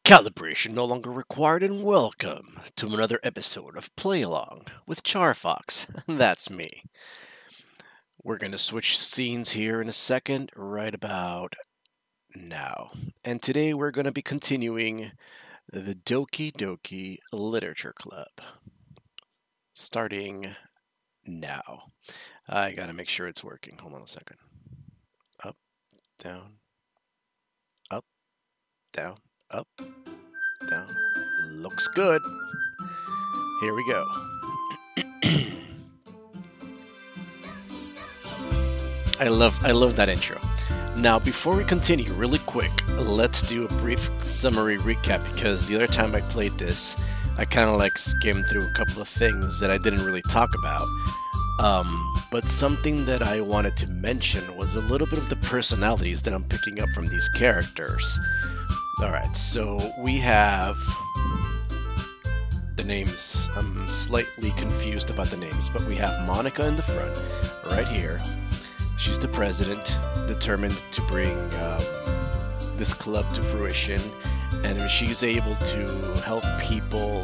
Calibration no longer required, and welcome to another episode of Play Along with CharFox. That's me. We're going to switch scenes here in a second, right about now. And today we're going to be continuing the Doki Doki Literature Club. Starting now. I gotta make sure it's working. Hold on a second. Up, down, up, down, up, down. Looks good. Here we go. I love that intro. Now, before we continue, really quick, let's do a brief summary recap, because the other time I played this, I kind of like skimmed through a couple of things that I didn't really talk about. But something that I wanted to mention was a little bit of the personalities that I'm picking up from these characters. Alright, so we have the names. I'm slightly confused about the names, but we have Monica in the front, right here. She's the president, determined to bring this club to fruition, and if she's able to help people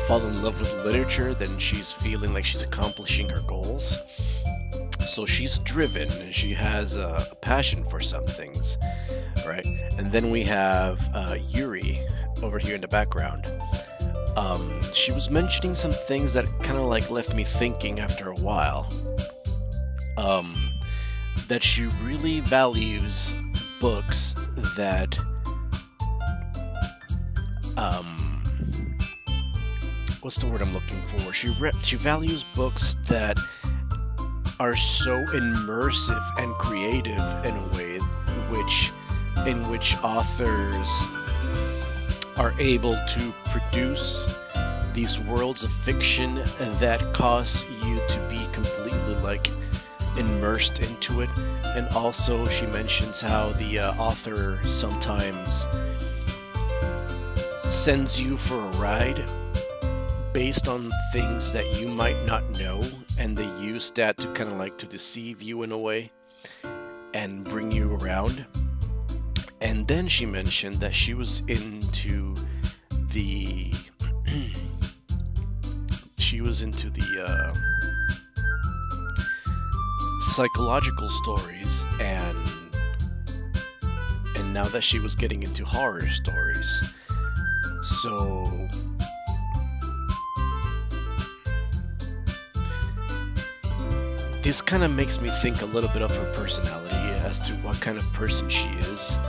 fall in love with literature, then she's feeling like she's accomplishing her goals. So she's driven, and she has a passion for some things, right? And then we have Yuri over here in the background. She was mentioning some things that kind of like left me thinking after a while. That she really values books that what's the word I'm looking for? She values books that are so immersive and creative in a way in which authors are able to produce these worlds of fiction that cause you to be completely like immersed into it. And also she mentions how the author sometimes sends you for a ride based on things that you might not know, and they use that to kind of like to deceive you in a way and bring you around. And then she mentioned that she was into the psychological stories, and now that she was getting into horror stories. So this kind of makes me think a little bit of her personality as to what kind of person she is,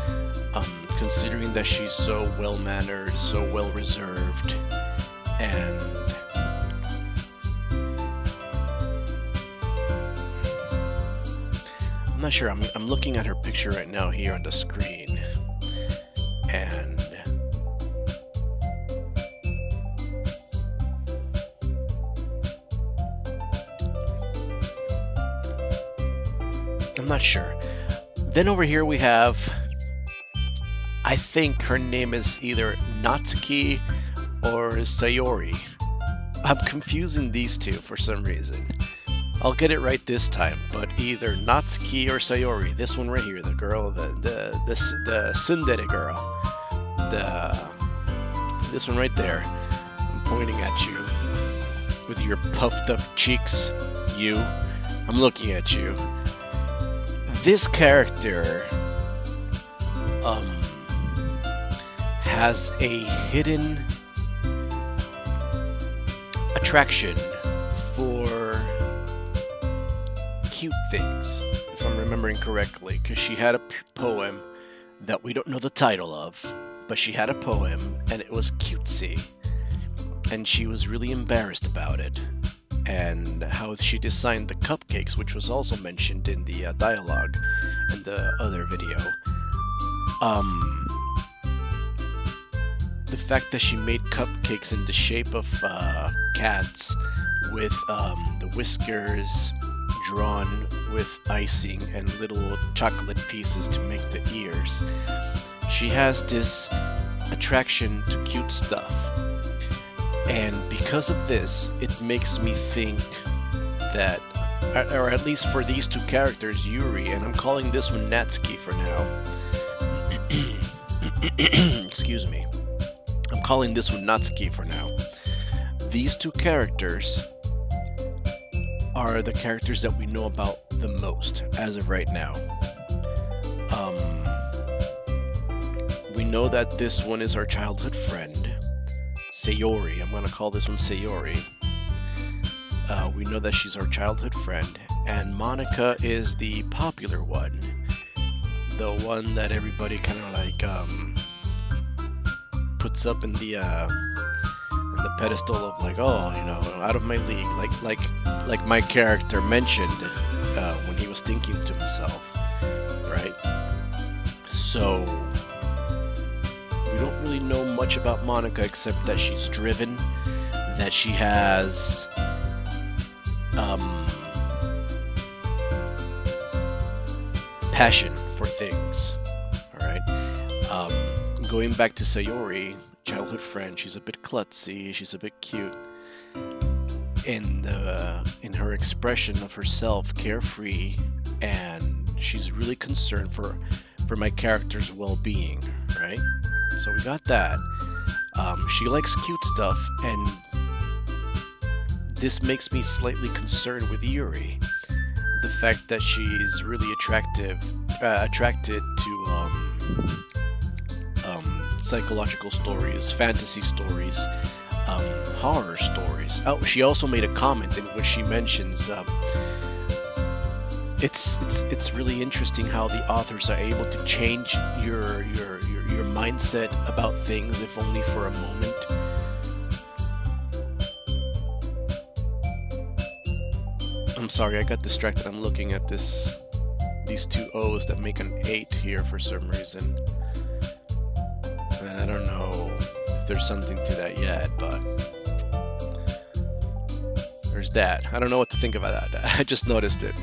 considering that she's so well-mannered, so well-reserved, and I'm not sure. I'm looking at her picture right now here on the screen, and I'm not sure. Then over here we have, I think her name is either Natsuki or Sayori. I'm confusing these two for some reason. I'll get it right this time, but either Natsuki or Sayori. This one right here, the girl, the tsundere girl. This one right there. I'm pointing at you with your puffed up cheeks. You. I'm looking at you. This character has a hidden attraction for cute things, if I'm remembering correctly, because she had a poem that we don't know the title of, but she had a poem and it was cutesy, and she was really embarrassed about it, and how she designed the cupcakes, which was also mentioned in the dialogue in the other video. The fact that she made cupcakes in the shape of cats with the whiskers drawn with icing and little chocolate pieces to make the ears. She has this attraction to cute stuff. And because of this, it makes me think that, or at least for these two characters, Yuri, and I'm calling this one Natsuki for now, Excuse me. I'm calling this one Natsuki for now. These two characters are the characters that we know about the most as of right now. We know that this one is our childhood friend, Sayori. I'm gonna call this one Sayori. We know that she's our childhood friend, and Monica is the popular one, the one that everybody kind of like puts up in the pedestal of like, oh, you know, out of my league, like my character mentioned when he was thinking to himself, right? So we don't really know much about Monica except that she's driven, that she has passion for things. Alright. Going back to Sayori, childhood friend, she's a bit klutzy, she's a bit cute. In her expression of herself, carefree, and she's really concerned for my character's well-being, right? So we got that. She likes cute stuff, and this makes me slightly concerned with Yuri. The fact that she's really attracted to psychological stories, fantasy stories, horror stories. Oh, she also made a comment in which she mentions it's really interesting how the authors are able to change your mindset about things, if only for a moment. I'm sorry, I got distracted. I'm looking at these two O's that make an 8 here for some reason. And I don't know if there's something to that yet, but there's that. I don't know what to think about that. I just noticed it.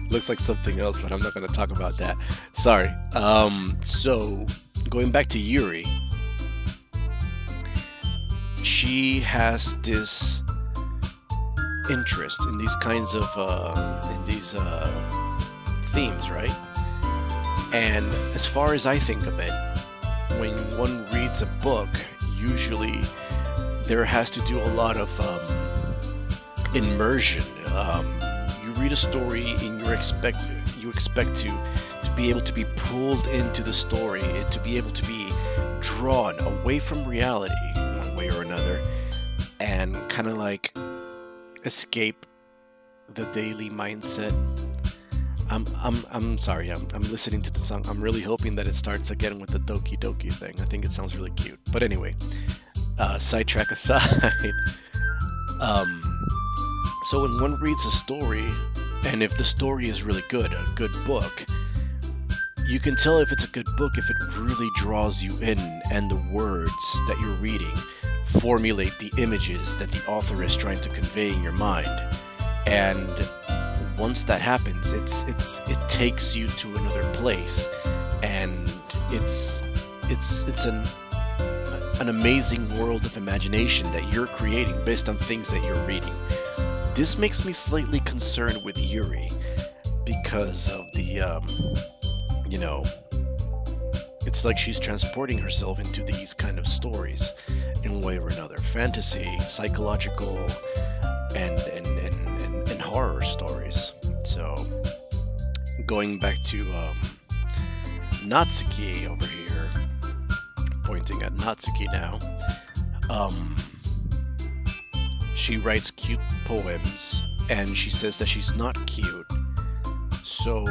Looks like something else, but I'm not going to talk about that. Sorry. So, going back to Yuri, she has this interest in these kinds of themes, right? And as far as I think of it, when one reads a book, usually there has to do a lot of immersion. You read a story and you expect to be able to be pulled into the story, and to be able to be drawn away from reality one way or another, and kind of like escape the daily mindset. I'm sorry, I'm listening to the song. I'm really hoping that it starts again with the Doki Doki thing. I think it sounds really cute. But anyway, sidetrack aside. So when one reads a story, and if the story is really good, a good book, you can tell if it's a good book if it really draws you in, and the words that you're reading formulate the images that the author is trying to convey in your mind. And once that happens, it takes you to another place, and it's an amazing world of imagination that you're creating based on things that you're reading. This makes me slightly concerned with Yuri because of the you know, it's like she's transporting herself into these kind of stories in one way or another. Fantasy, psychological, and horror stories. So, going back to Natsuki over here, pointing at Natsuki now, she writes cute poems, and she says that she's not cute. So,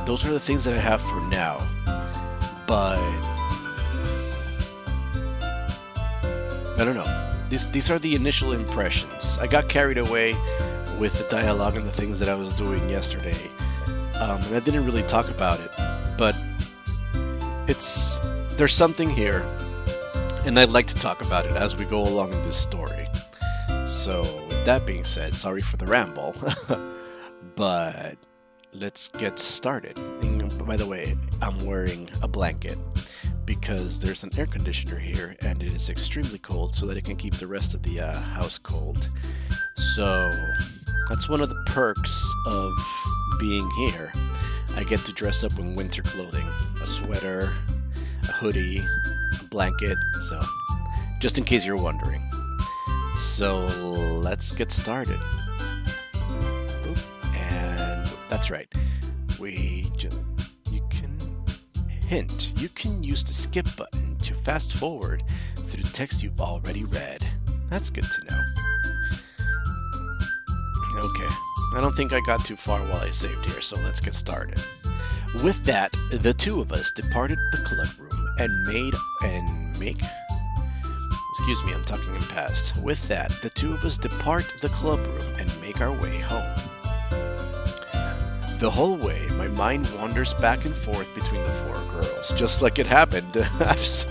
those are the things that I have for now. But I don't know. These are the initial impressions. I got carried away with the dialogue and the things that I was doing yesterday, and I didn't really talk about it. But there's something here, and I'd like to talk about it as we go along in this story. So, with that being said, sorry for the ramble, but let's get started. And by the way, I'm wearing a blanket because there's an air conditioner here, and it is extremely cold, so that it can keep the rest of the house cold. So that's one of the perks of being here. I get to dress up in winter clothing. A sweater, a hoodie, a blanket, so just in case you're wondering. So let's get started. Boop. And that's right. You can use the skip button to fast forward through the text you've already read. That's good to know. Okay, I don't think I got too far while I saved here, so let's get started. With that, the two of us departed the club room excuse me, I'm talking in past. With that, the two of us depart the club room and make our way home. The whole way, my mind wanders back and forth between the four girls, just like it happened. As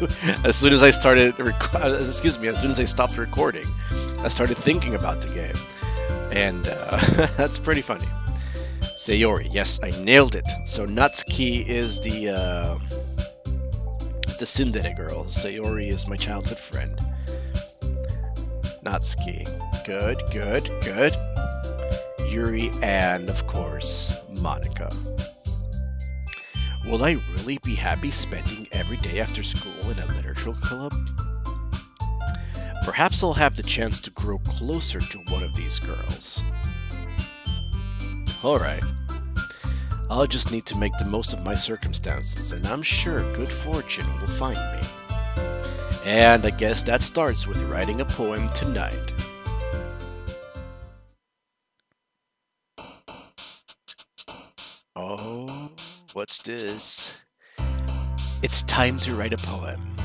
soon as I started, as soon as I stopped recording, I started thinking about the game, and that's pretty funny. Sayori, yes, I nailed it. So Natsuki is the tsundere girl. Sayori is my childhood friend. Natsuki, good, good, good. Yuri, and of course, Monica. Will I really be happy spending every day after school in a literature club? Perhaps I'll have the chance to grow closer to one of these girls. Alright. I'll just need to make the most of my circumstances, and I'm sure good fortune will find me. And I guess that starts with writing a poem tonight. Oh, what's this? It's time to write a poem.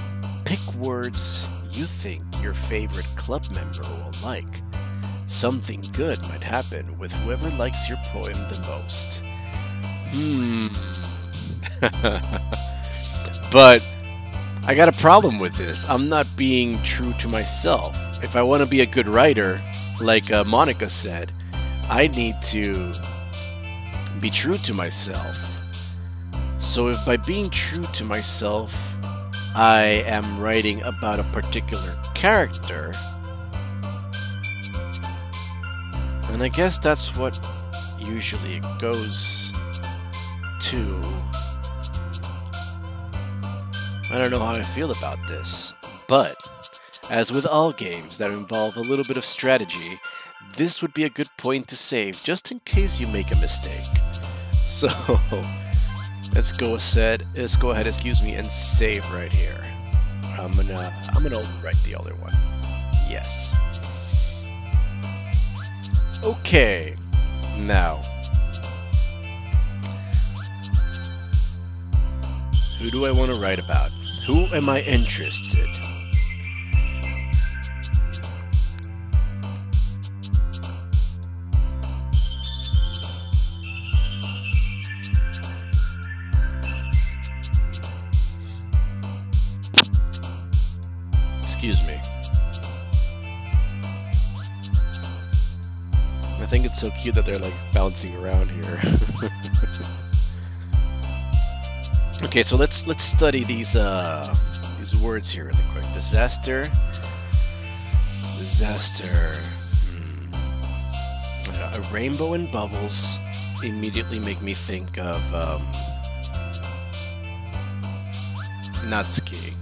Pick words you think your favorite club member will like. Something good might happen with whoever likes your poem the most. But I got a problem with this. I'm not being true to myself. If I want to be a good writer, like Monica said, I need to be true to myself. So if by being true to myself, I am writing about a particular character, and I guess that's what usually it goes to. I don't know how I feel about this, but as with all games that involve a little bit of strategy, this would be a good point to save just in case you make a mistake. So let's go ahead, and save right here. I'm gonna write the other one. Yes. Okay. Now, who do I want to write about? Who am I interested? Excuse me. I think it's so cute that they're like bouncing around here. Okay, so let's study these words here really quick. Disaster. A rainbow and bubbles immediately make me think of Natsuki.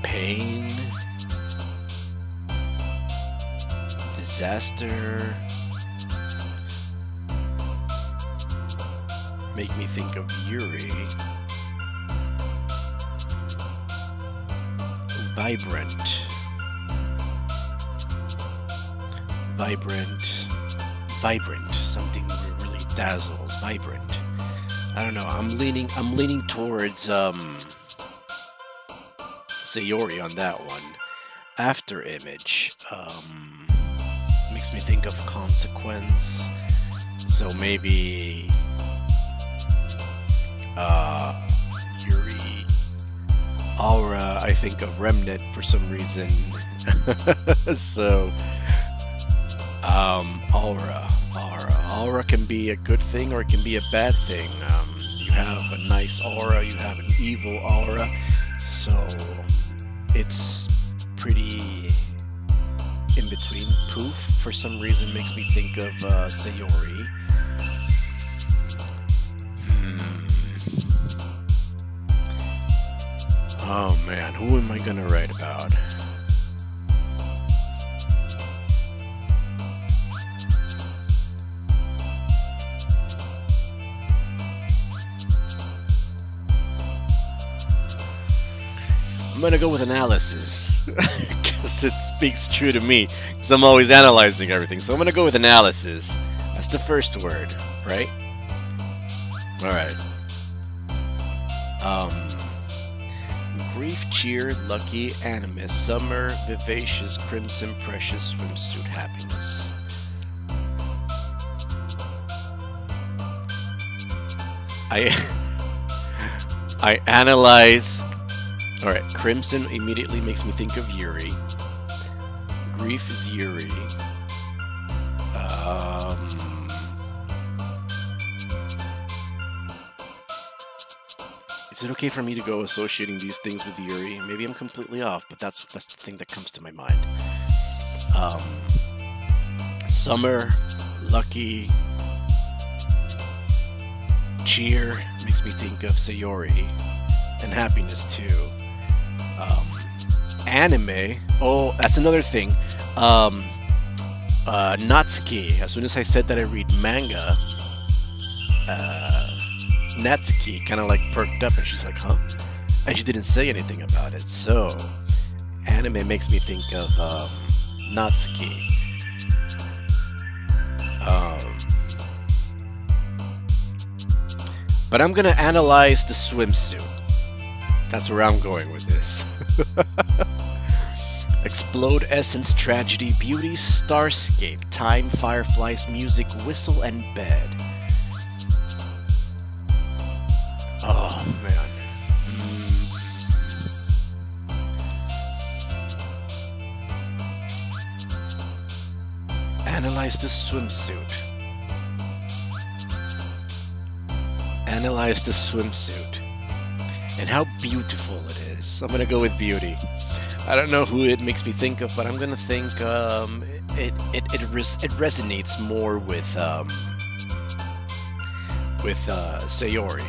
Pain. Disaster. Make me think of Yuri. Vibrant. Something really dazzles. Vibrant. I don't know. I'm leaning towards Sayori on that one. After image makes me think of consequence. So maybe Yuri. Aura, I think of Remnant for some reason. So Aura can be a good thing or it can be a bad thing. You have a nice aura, you have an evil aura, so it's pretty in between. Poof, for some reason, makes me think of Sayori. Oh man, who am I gonna write about? I'm gonna go with analysis because it speaks true to me because I'm always analyzing everything. So I'm gonna go with analysis. That's the first word, right? All right. Grief, cheer, lucky, animus, summer, vivacious, crimson, precious, swimsuit, happiness. I analyze. All right, crimson immediately makes me think of Yuri. Grief is Yuri. Is it okay for me to go associating these things with Yuri? Maybe I'm completely off, but that's the thing that comes to my mind. Summer, lucky, cheer makes me think of Sayori, and happiness too. Anime. Oh, that's another thing. Natsuki. As soon as I said that I read manga, Natsuki kind of like perked up and she's like, huh? And she didn't say anything about it. So, anime makes me think of Natsuki. But I'm gonna analyze the swimsuit. That's where I'm going with this. Explode, essence, tragedy, beauty, starscape, time, fireflies, music, whistle, and bed. Oh, man. Analyze the swimsuit. Analyze the swimsuit. And how beautiful it is. I'm gonna go with beauty. I don't know who it makes me think of, but I'm gonna think it resonates more with Sayori.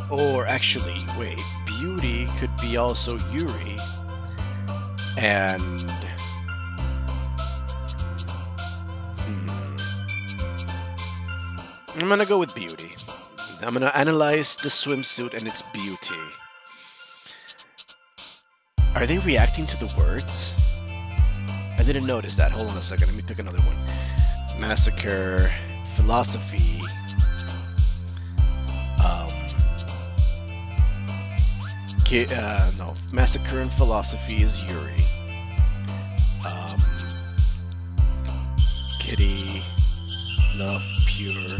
Or actually, wait, beauty could be also Yuri. And I'm gonna go with beauty. I'm gonna analyze the swimsuit and its beauty. Are they reacting to the words? I didn't notice that. Hold on a second. Let me pick another one. Massacre, philosophy. No. Massacre and philosophy is Yuri. Kitty, love, pure.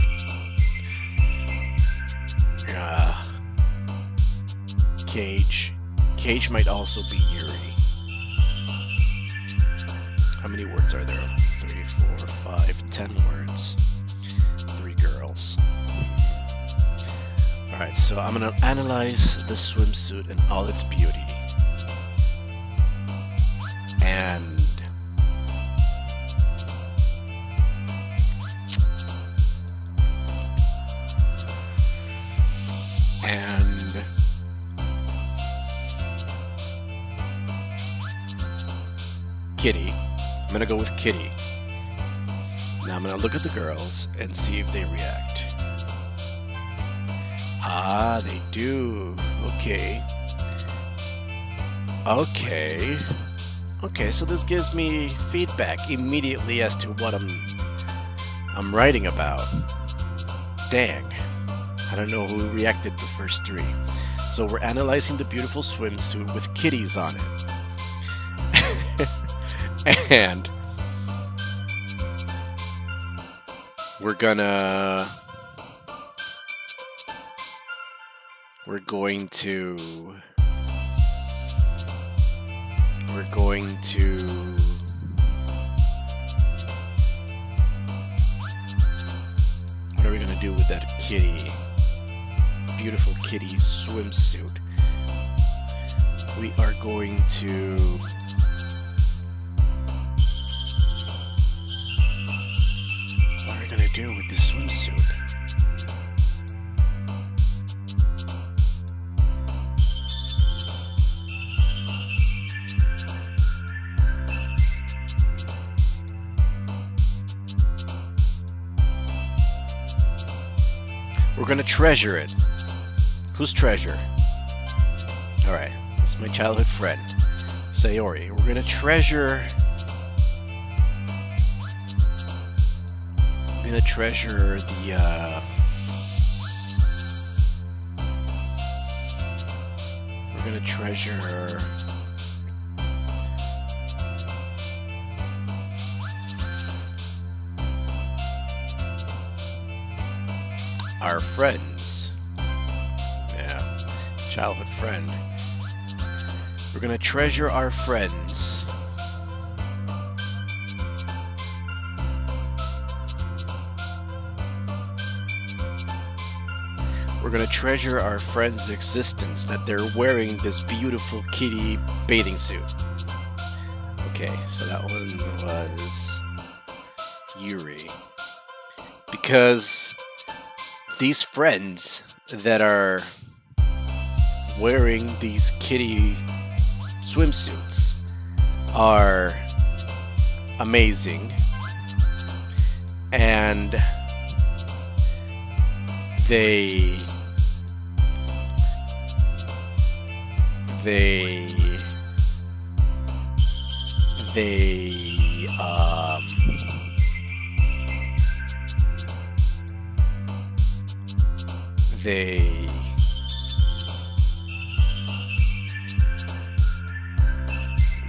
Cage. Cage might also be Yuri. How many words are there? 3, 4, 5, 10 words. 3 girls. Alright, so I'm gonna analyze the swimsuit and all its beauty. And Kitty. I'm gonna go with Kitty. Now I'm gonna look at the girls and see if they react. Ah, they do. Okay. Okay. Okay, so this gives me feedback immediately as to what I'm writing about. Dang. I don't know who reacted the first 3. So we're analyzing the beautiful swimsuit with kitties on it. And we're going to what are we gonna do with that kitty? Beautiful kitty swimsuit. We are going to do with the swimsuit? We're gonna treasure it. Whose treasure? Alright, that's my childhood friend, Sayori. We're gonna treasure... I'm gonna treasure the, we're gonna treasure... our friends. Yeah, childhood friend. We're gonna treasure our friends. We're gonna treasure our friend's existence, that they're wearing this beautiful kitty bathing suit. Okay, so that one was Yuri. Because these friends that are wearing these kitty swimsuits are amazing, and they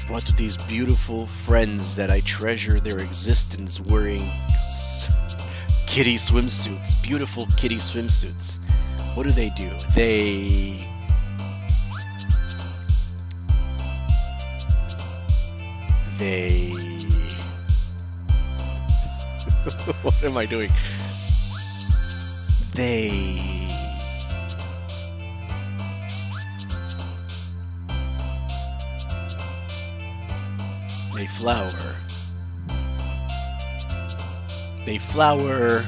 what do these beautiful friends that I treasure their existence wearing kitty swimsuits, beautiful kitty swimsuits, what do? They what am I doing? They flower. They flower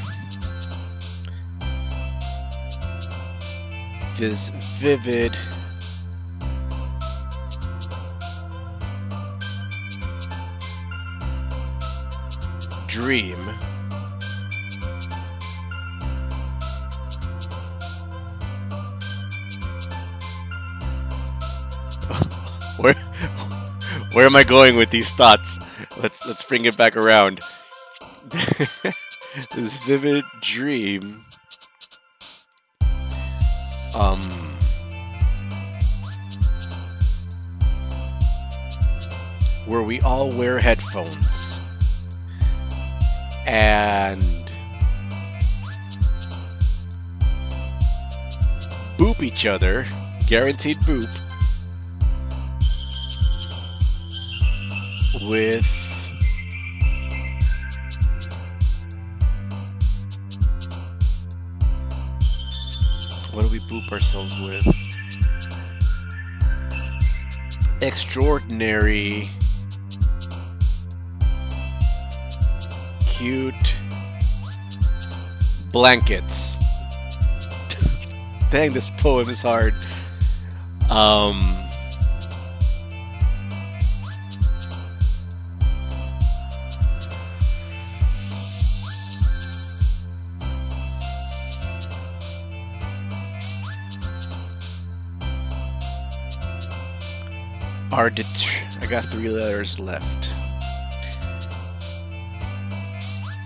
this vivid dream where am I going with these thoughts? Let's bring it back around. This vivid dream where we all wear headphones and boop each other, guaranteed boop, with what do we boop ourselves with? Extraordinary, cute blankets. Dang, this poem is hard. I got 3 letters left.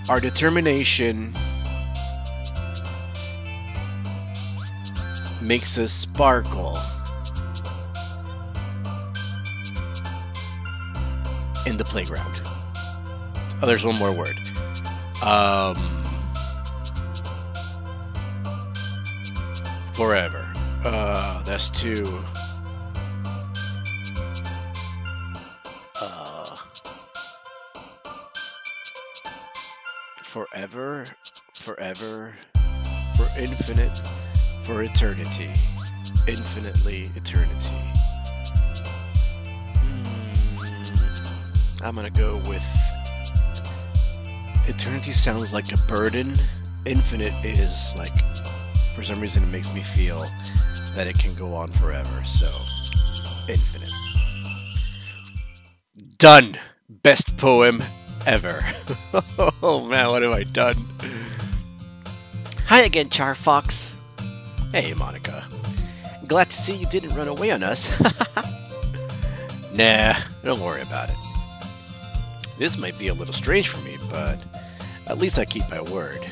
Our determination makes us sparkle in the playground. Oh, there's one more word. Forever. That's 2. Forever, forever, for infinite, for eternity, infinitely eternity. I'm gonna go with eternity. Sounds like a burden. Infinite is like, for some reason it makes me feel that it can go on forever, so infinite. Done! Best poem ever. Oh man, what have I done? Hi again, CharFox. Hey, Monica. Glad to see you didn't run away on us. Nah, don't worry about it. This might be a little strange for me, but at least I keep my word.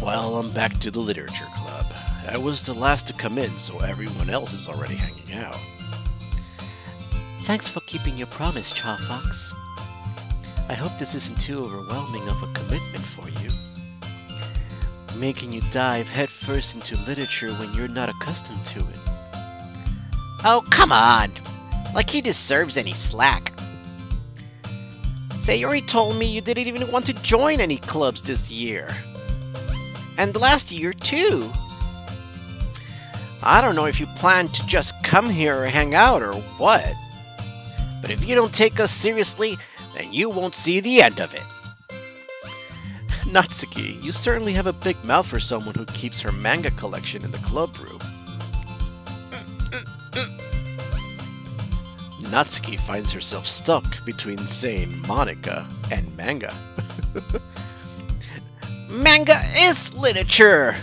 Well, I'm back to the literature club. I was the last to come in, so everyone else is already hanging out. Thanks for keeping your promise, CharFox. I hope this isn't too overwhelming of a commitment for you. Making you dive headfirst into literature when you're not accustomed to it. Oh, come on! Like he deserves any slack. Sayori told me you didn't even want to join any clubs this year. And last year, too. I don't know if you plan to just come here or hang out or what. But if you don't take us seriously, then you won't see the end of it. Natsuki, you certainly have a big mouth for someone who keeps her manga collection in the club room. Natsuki finds herself stuck between saying Monica and manga. Manga is literature!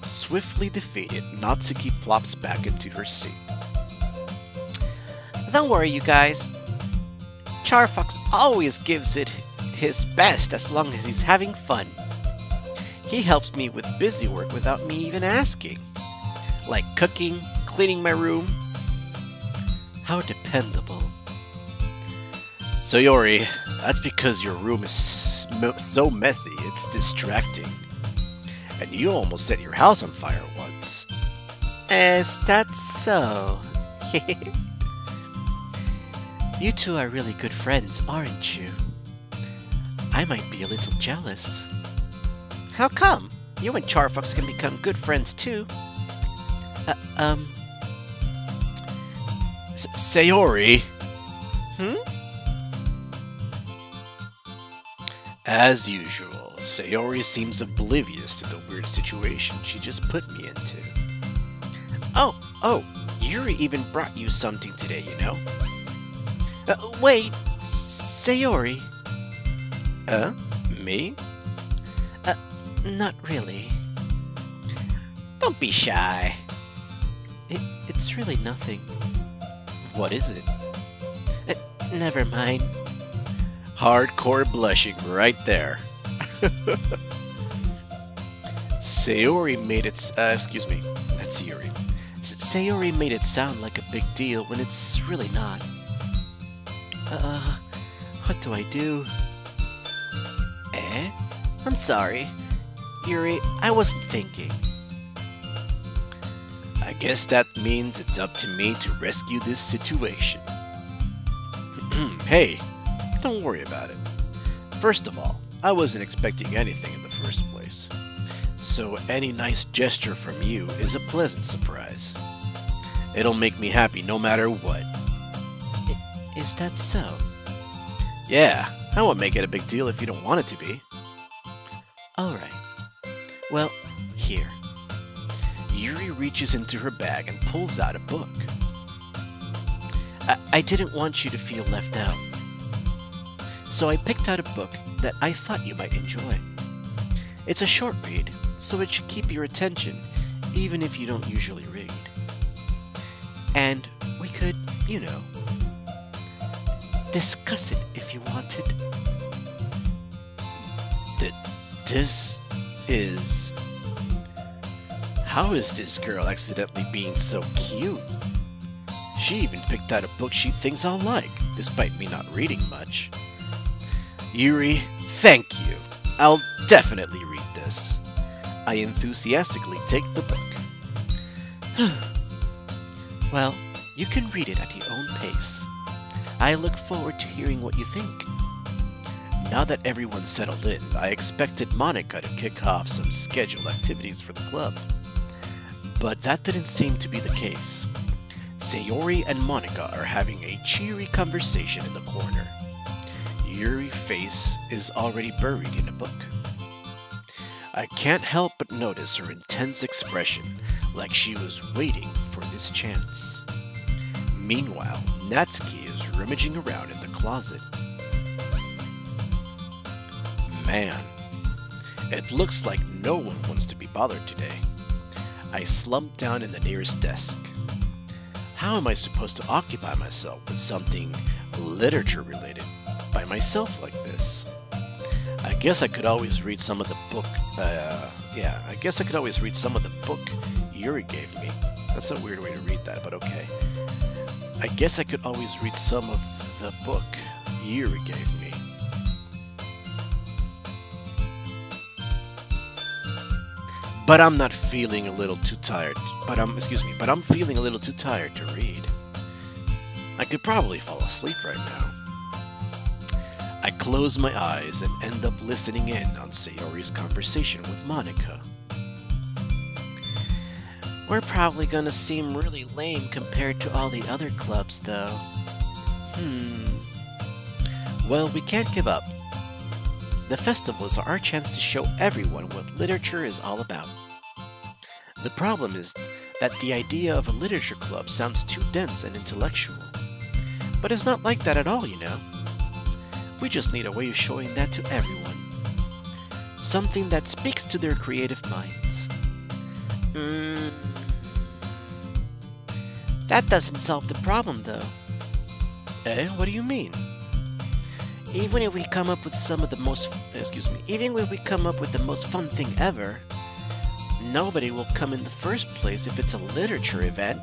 Swiftly defeated, Natsuki plops back into her seat. Don't worry, you guys. CharFox always gives it his best as long as he's having fun. He helps me with busy work without me even asking. Like cooking, cleaning my room. How dependable. Sayori, that's because your room is so messy, it's distracting. And you almost set your house on fire once. Is that so? You two are really good friends, aren't you? I might be a little jealous. How come? You and CharFox can become good friends too. Sayori? As usual, Sayori seems oblivious to the weird situation she just put me into. Oh, Yuri even brought you something today, you know? Wait, Sayori. Me? Not really. Don't be shy. It's really nothing. What is it? Never mind. Hardcore blushing right there. Sayori made it. Excuse me. That's Yuri. Sayori made it sound like a big deal when it's really not. What do I do? I'm sorry. Yuri, I wasn't thinking. I guess that means it's up to me to rescue this situation. Hey, don't worry about it. First of all, I wasn't expecting anything in the first place. So any nice gesture from you is a pleasant surprise. It'll make me happy no matter what. Is that so? Yeah, I won't make it a big deal if you don't want it to be. Alright. Well, here. Yuri reaches into her bag and pulls out a book. I didn't want you to feel left out. So I picked out a book that I thought you might enjoy. It's a short read, so it should keep your attention, even if you don't usually read. And we could, you know, discuss it if you wanted. This is... How is this girl accidentally being so cute? She even picked out a book she thinks I'll like, despite me not reading much. Yuri, thank you. I'll definitely read this. I enthusiastically take the book. Well, you can read it at your own pace. I look forward to hearing what you think. Now that everyone's settled in, I expected Monica to kick off some scheduled activities for the club. But that didn't seem to be the case. Sayori and Monica are having a cheery conversation in the corner. Yuri's face is already buried in a book. I can't help but notice her intense expression, like she was waiting for this chance. Meanwhile, Natsuki is rummaging around in the closet. Man, It looks like no one wants to be bothered today. I slump down in the nearest desk. How am I supposed to occupy myself with something literature related by myself like this? I guess I could always read some of the book, I guess I could always read some of the book Yuri gave me. That's a weird way to read that, but okay. I guess I could always read some of the book Yuri gave me. But I'm not feeling a little too tired. But I'm feeling a little too tired to read. I could probably fall asleep right now. I close my eyes and end up listening in on Sayori's conversation with Monica. We're probably gonna seem really lame compared to all the other clubs, though. Well, we can't give up. The festivals are our chance to show everyone what literature is all about. The problem is that the idea of a literature club sounds too dense and intellectual. But it's not like that at all, you know. We just need a way of showing that to everyone. Something that speaks to their creative minds. That doesn't solve the problem, though. Eh? What do you mean? Even if we come up with the most fun thing ever, nobody will come in the first place if it's a literature event.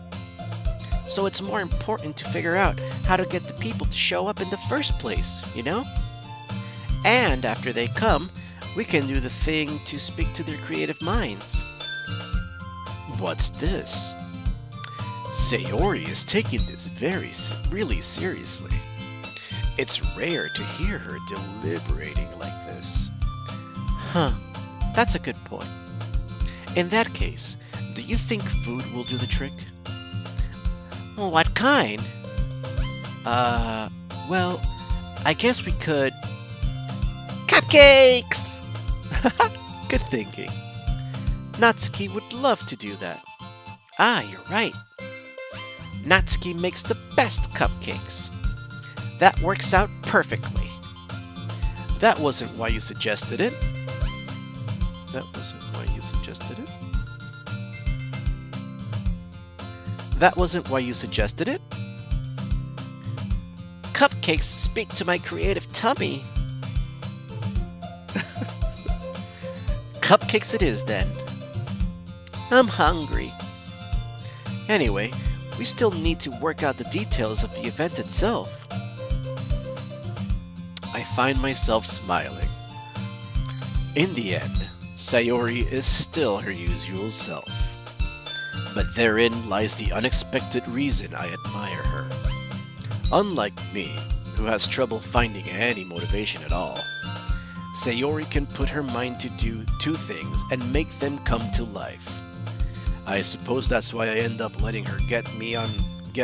So it's more important to figure out how to get the people to show up in the first place, you know? And after they come, we can do the thing to speak to their creative minds. What's this? Sayori is taking this really seriously. It's rare to hear her deliberating like this. Huh, that's a good point. In that case, do you think food will do the trick? What kind? Well, I guess we could... Cupcakes! Good thinking. Natsuki would love to do that. Ah, you're right. Natsuki makes the best cupcakes. That works out perfectly. That wasn't why you suggested it. That wasn't why you suggested it. That wasn't why you suggested it. Cupcakes speak to my creative tummy. Cupcakes it is, then. I'm hungry. Anyway, we still need to work out the details of the event itself. I find myself smiling. In the end, Sayori is still her usual self. But therein lies the unexpected reason I admire her. Unlike me, who has trouble finding any motivation at all, Sayori can put her mind to do two things and make them come to life. I suppose that's why I end up letting her get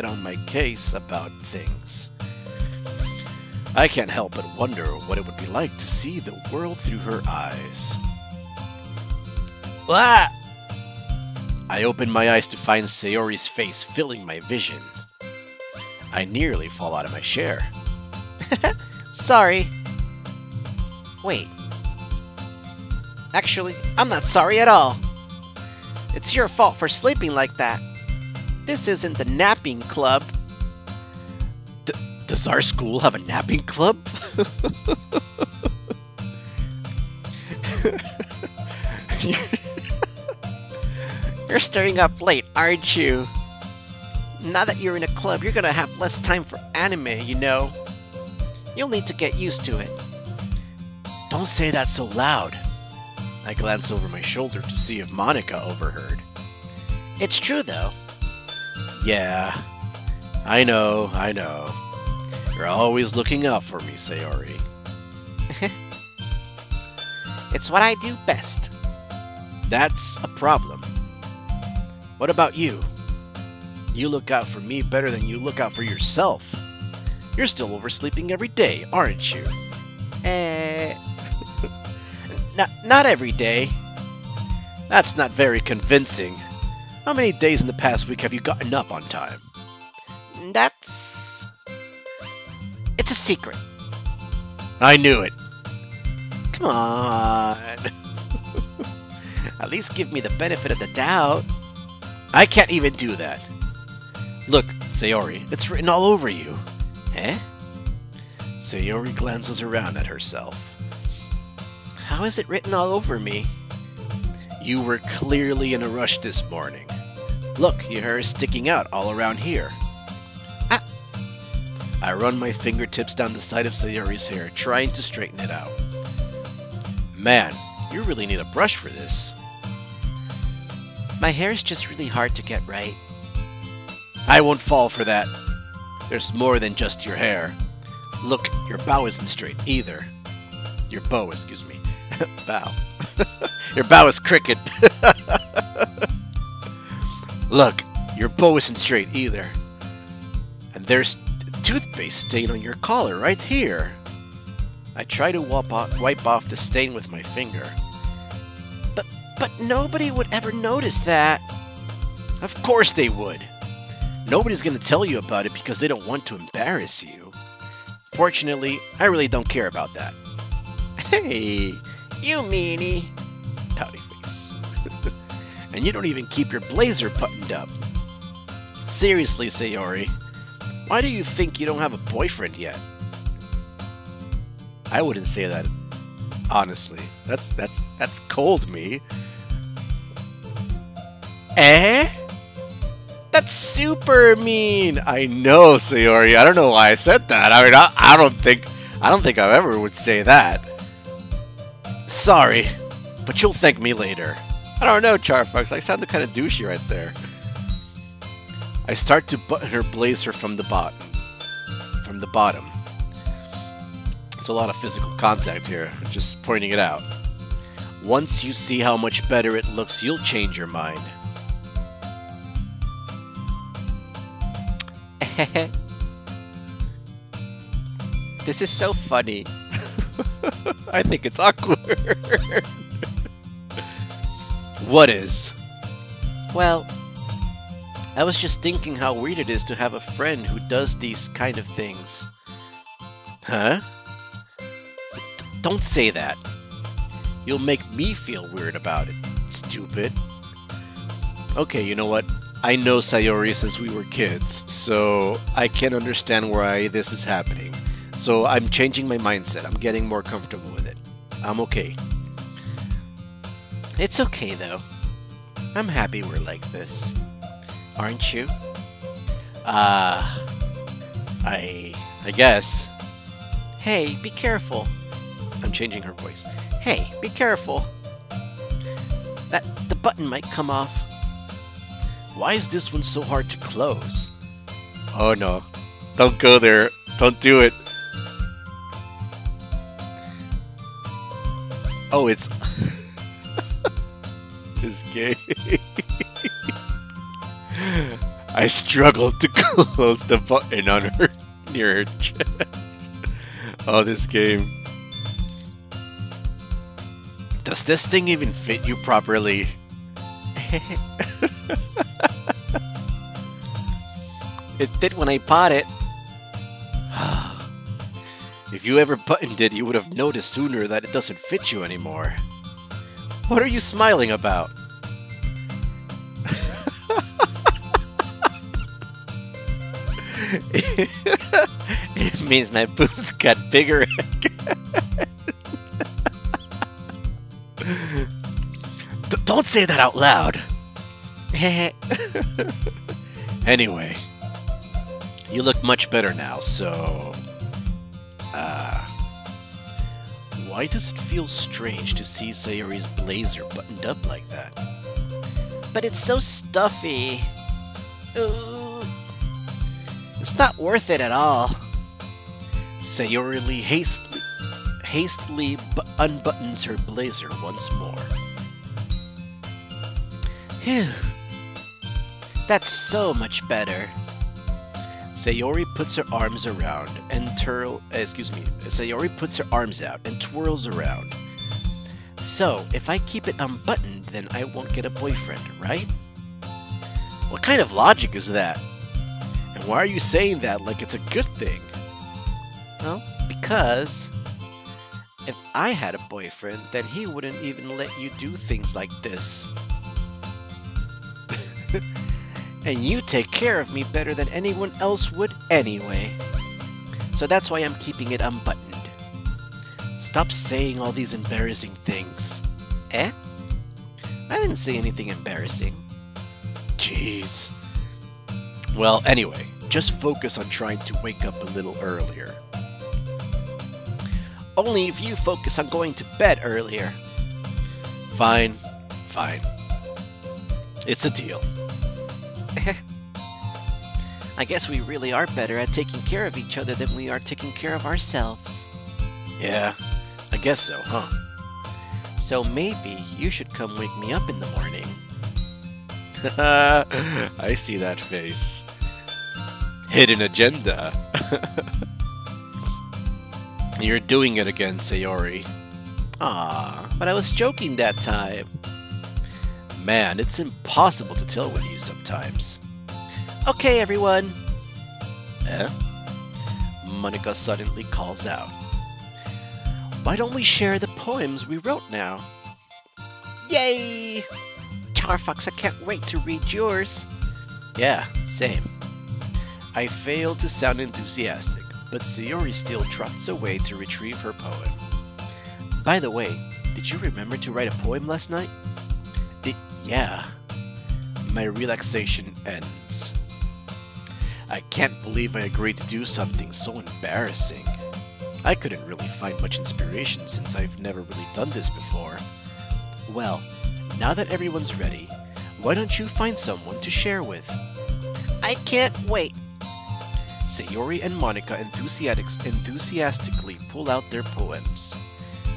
on my case about things. I can't help but wonder what it would be like to see the world through her eyes. Ah! I open my eyes to find Sayori's face filling my vision. I nearly fall out of my chair. Sorry. Wait. Actually, I'm not sorry at all. It's your fault for sleeping like that. This isn't the napping club. Does our school have a napping club? You're staying up late, aren't you? Now that you're in a club, you're gonna have less time for anime, you know. You'll need to get used to it. Don't say that so loud. I glance over my shoulder to see if Monica overheard. It's true, though. Yeah, I know. You're always looking out for me, Sayori. It's what I do best. That's a problem. What about you? You look out for me better than you look out for yourself. You're still oversleeping every day, aren't you? Not every day. That's not very convincing. How many days in the past week have you gotten up on time? It's a secret. I knew it. Come on. At least give me the benefit of the doubt. I can't even do that. Look, Sayori, it's written all over you. Eh? Sayori glances around at herself. How is it written all over me? You were clearly in a rush this morning. Look, your hair is sticking out all around here. Ah! I run my fingertips down the side of Sayori's hair, trying to straighten it out. Man, you really need a brush for this. My hair is just really hard to get right. I won't fall for that. There's more than just your hair. Look, your bow isn't straight either. Your bow, excuse me. Bow. Your bow is crooked. Look, your bow isn't straight either. And there's a toothpaste stain on your collar right here. I try to wipe off the stain with my finger. But nobody would ever notice that. Of course they would. Nobody's gonna tell you about it because they don't want to embarrass you. Fortunately, I really don't care about that. Hey, you meanie. Pouty face. And you don't even keep your blazer buttoned up. Seriously, Sayori, why do you think you don't have a boyfriend yet? I wouldn't say that, honestly. That's cold, me. Eh? That's super mean. I know, Sayori. I don't know why I said that. I mean, I don't think I ever would say that. Sorry, but you'll thank me later. I don't know, CharFox. I sounded kind of douchey right there. I start to button her blazer from the bottom. It's a lot of physical contact here. Just pointing it out. Once you see how much better it looks, you'll change your mind. This is so funny. I think it's awkward. What is? Well, I was just thinking how weird it is to have a friend who does these kind of things. Huh? Don't say that. You'll make me feel weird about it, stupid. Okay, you know what? I know Sayori since we were kids, so I can understand why this is happening. So I'm changing my mindset. I'm getting more comfortable with it. I'm okay. It's okay, though. I'm happy we're like this. Aren't you? I guess. Hey, be careful. I'm changing her voice. Hey, be careful. The button might come off. Why is this one so hard to close? Oh no. Don't go there. Don't do it. Oh, it's... It's gay. I struggled to close the button on her near her chest. Oh, this game. Does this thing even fit you properly? It fit when I bought it. If you ever buttoned it, you would have noticed sooner that it doesn't fit you anymore. What are you smiling about? It means my boobs got bigger again. Don't say that out loud. Anyway, you look much better now, so... why does it feel strange to see Sayori's blazer buttoned up like that? But it's so stuffy. It's not worth it at all. Sayori hastily unbuttons her blazer once more. Phew. That's so much better. Sayori puts her arms around and Sayori puts her arms out and twirls around. So, if I keep it unbuttoned, then I won't get a boyfriend, right? What kind of logic is that? And why are you saying that like it's a good thing? Well, because If I had a boyfriend, then he wouldn't even let you do things like this. And you take care of me better than anyone else would anyway. So that's why I'm keeping it unbuttoned. Stop saying all these embarrassing things. Eh? I didn't say anything embarrassing. Jeez. Well, anyway, just focus on trying to wake up a little earlier. Only if you focus on going to bed earlier. Fine, fine. It's a deal. I guess we really are better at taking care of each other than we are taking care of ourselves. Yeah, I guess so, huh? So maybe you should come wake me up in the morning. I see that face. Hidden agenda. You're doing it again, Sayori. Ah, but I was joking that time. Man, it's impossible to tell with you sometimes. Okay, everyone. Eh? Monika suddenly calls out. Why don't we share the poems we wrote now? Yay! CharFox, I can't wait to read yours. Yeah, same. I fail to sound enthusiastic, but Sayori still trots away to retrieve her poem. By the way, did you remember to write a poem last night? Yeah. My relaxation ends. I can't believe I agreed to do something so embarrassing. I couldn't really find much inspiration since I've never really done this before. Well, now that everyone's ready, why don't you find someone to share with? I can't wait! Sayori and Monika enthusiastically pull out their poems.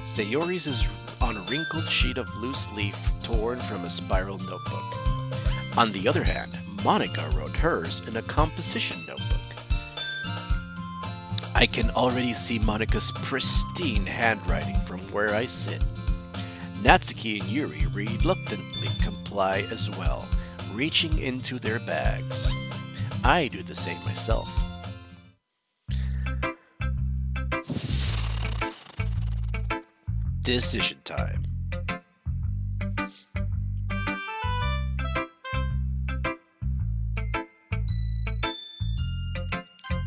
Sayori's is on a wrinkled sheet of loose leaf torn from a spiral notebook. On the other hand, Monika wrote hers in a composition notebook. I can already see Monika's pristine handwriting from where I sit. Natsuki and Yuri reluctantly comply as well, reaching into their bags. I do the same myself. Decision time.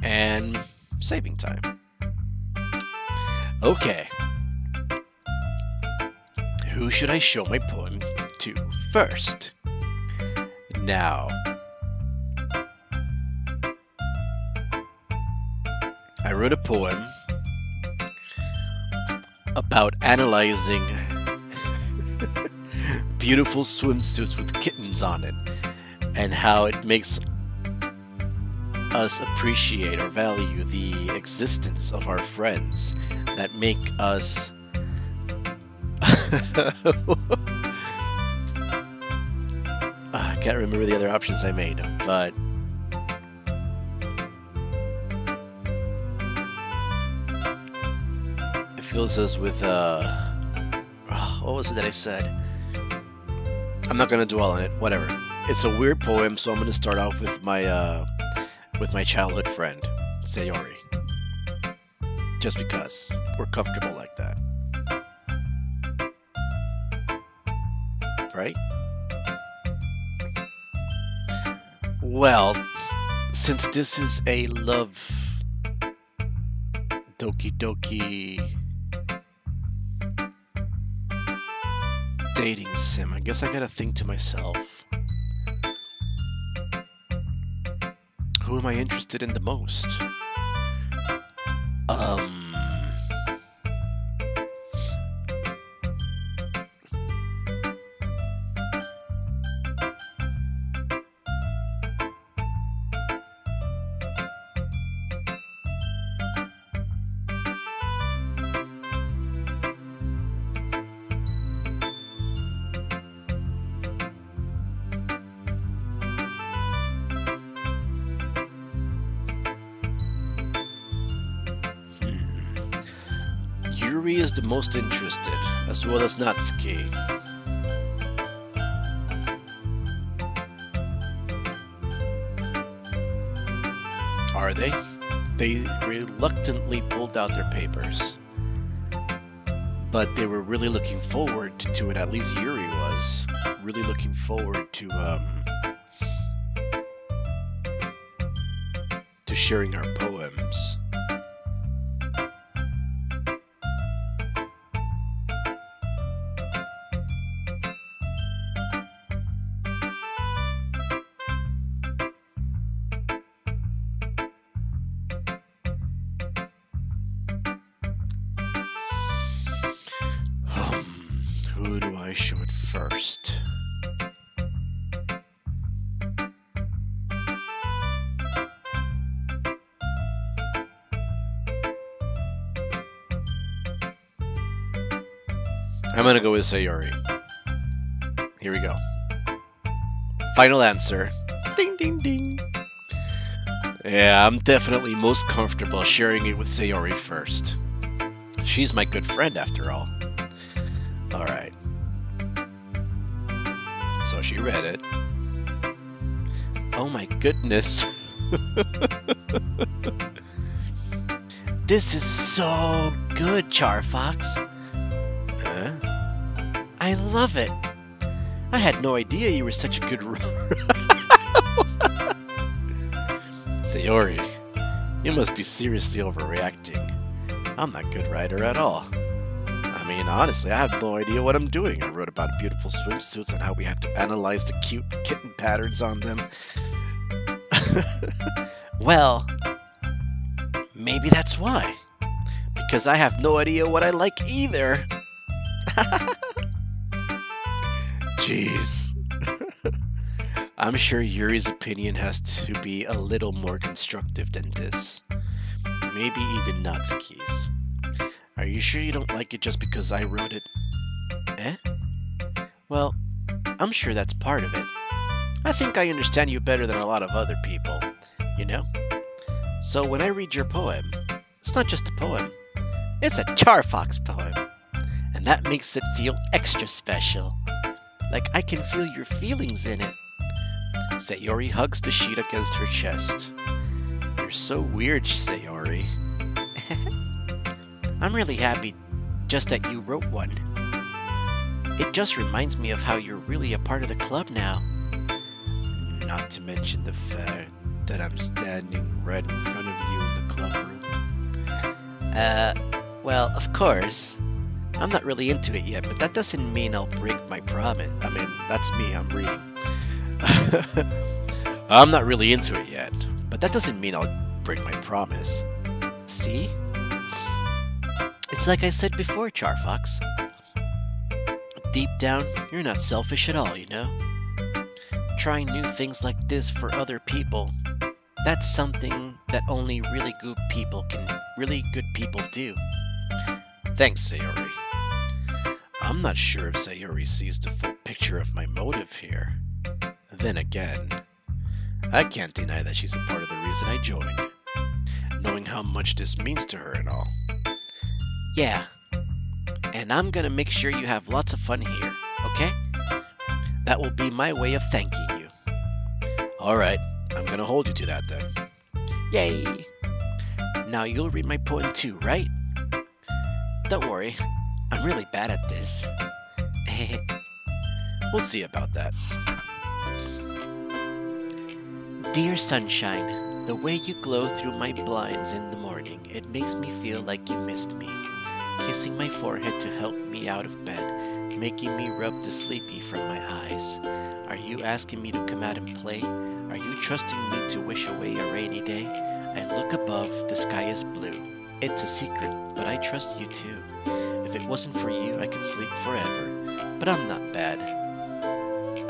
And saving time. Okay. Who should I show my poem to first? Now, I wrote a poem about analyzing beautiful swimsuits with kittens on it and how it makes us appreciate or value the existence of our friends that make us I can't remember the other options I made, but it fills us with what was it that I said? I'm not gonna dwell on it. Whatever. It's a weird poem, so I'm gonna start off with my childhood friend, Sayori. Just because we're comfortable like that. Right? Well, since this is a love Doki Doki dating sim, I guess I gotta think to myself, who am I interested in the most? Yuri is the most interested, as well as Natsuki. Are they? They reluctantly pulled out their papers. but they were really looking forward to it. At least Yuri was really looking forward to sharing our poems. Who do I show it first? I'm gonna go with Sayori. Here we go. Final answer. Ding ding ding. Yeah, I'm definitely most comfortable sharing it with Sayori first. She's my good friend after all. Alright. So she read it. Oh my goodness. This is so good, CharFox. Huh? I love it. I had no idea you were such a good Sayori, you must be seriously overreacting. I'm not a good writer at all. I mean, honestly, I have no idea what I'm doing. I wrote about beautiful swimsuits and how we have to analyze the cute kitten patterns on them. Well, maybe that's why. Because I have no idea what I like either. Jeez. I'm sure Yuri's opinion has to be a little more constructive than this. Maybe even Natsuki's. Are you sure you don't like it just because I wrote it? Eh? Well, I'm sure that's part of it. I think I understand you better than a lot of other people, you know? So when I read your poem, it's not just a poem. It's a CharFox poem. And that makes it feel extra special. Like I can feel your feelings in it. Sayori hugs the sheet against her chest. You're so weird, Sayori. I'm really happy just that you wrote one. It just reminds me of how you're really a part of the club now. Not to mention the fact that I'm standing right in front of you in the club room. Well, of course. I'm not really into it yet, but that doesn't mean I'll break my promise. I mean, that's me, I'm reading. I'm not really into it yet, but that doesn't mean I'll break my promise. See? It's like I said before, CharFox. Deep down, you're not selfish at all, you know? Trying new things like this for other people, that's something that only really good people do. Thanks, Sayori. I'm not sure if Sayori sees the full picture of my motive here. Then again, I can't deny that she's a part of the reason I joined, knowing how much this means to her and all. Yeah, and I'm gonna make sure you have lots of fun here, okay? That will be my way of thanking you. Alright, I'm gonna hold you to that then. Yay! Now you'll read my poem too, right? Don't worry, I'm really bad at this. We'll see about that. Dear sunshine, the way you glow through my blinds in the morning, it makes me feel like you missed me. Kissing my forehead to help me out of bed, making me rub the sleepy from my eyes. Are you asking me to come out and play? Are you trusting me to wish away a rainy day? I look above, the sky is blue. It's a secret, but I trust you too. If it wasn't for you, I could sleep forever. But I'm not bad.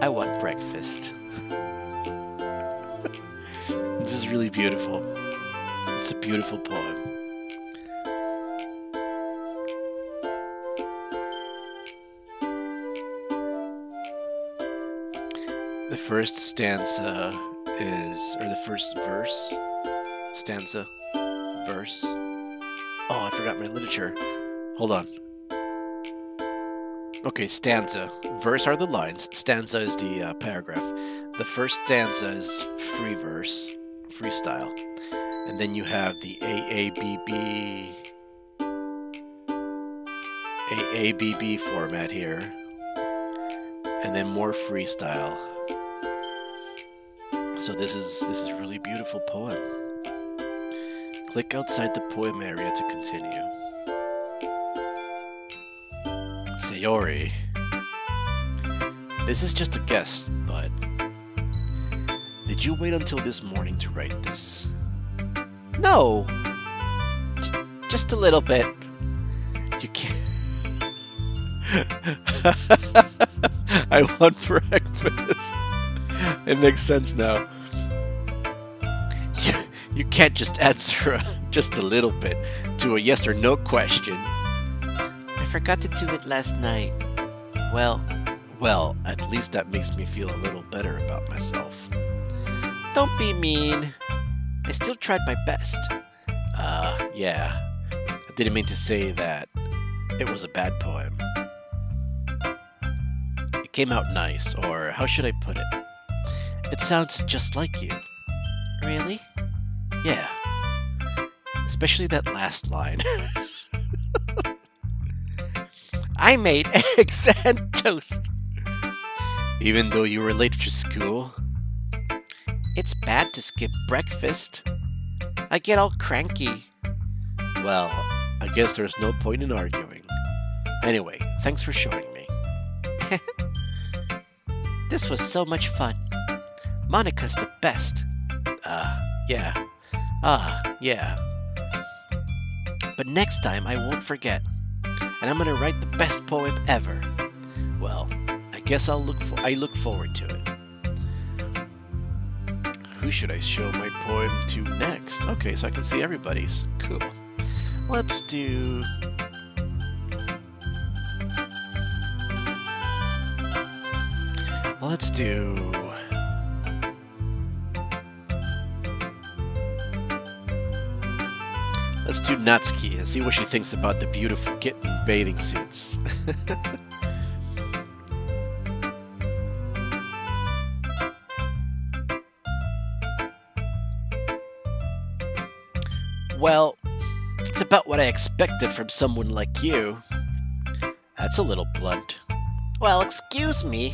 I want breakfast. This is really beautiful. It's a beautiful poem. The first stanza is, or the first verse, stanza, verse. Oh, I forgot my literature. Hold on. Okay, stanza. Verse are the lines. Stanza is the paragraph. The first stanza is free verse, freestyle. And then you have the AABB, ABB format here. And then more freestyle. So this is really beautiful poem. Click outside the poem area to continue. Sayori. This is just a guess, but did you wait until this morning to write this? No. Just a little bit. You can't. I want breakfast. It makes sense now. You can't just answer just a little bit to a yes or no question. I forgot to do it last night. Well, at least that makes me feel a little better about myself. Don't be mean. I still tried my best. Yeah. I didn't mean to say that it was a bad poem. It came out nice, or how should I put it? It sounds just like you. Really? Yeah. Especially that last line. I made eggs and toast. Even though you were late for school? It's bad to skip breakfast. I get all cranky. Well, I guess there's no point in arguing. Anyway, thanks for showing me. This was so much fun. Monica's the best. Yeah. Yeah. But next time I won't forget. And I'm gonna write the best poem ever. Well, I guess I look forward to it. Who should I show my poem to next? Okay, so I can see everybody's. Cool. Let's do... Let's do Natsuki and see what she thinks about the beautiful kitten bathing suits. Well, it's about what I expected from someone like you. That's a little blunt. Well, excuse me.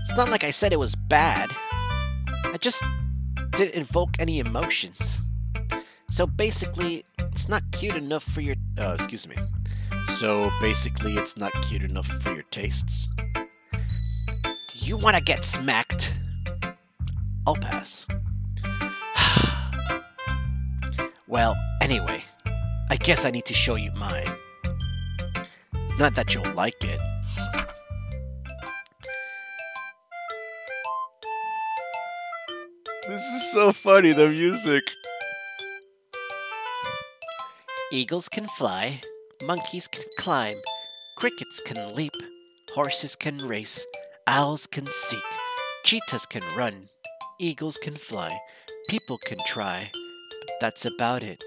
It's not like I said it was bad. I just didn't invoke any emotions. So basically, it's not cute enough for your... excuse me. So basically, it's not cute enough for your tastes? Do you want to get smacked? I'll pass. Well, anyway, I guess I need to show you mine. Not that you'll like it. This is so funny, the music. Eagles can fly, monkeys can climb, crickets can leap, horses can race, owls can seek, cheetahs can run, eagles can fly, people can try, but that's about it.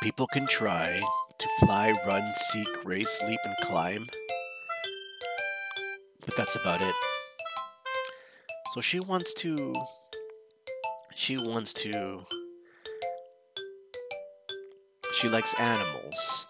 People can try to fly, run, seek, race, leap, and climb. But that's about it. So she wants to... She likes animals.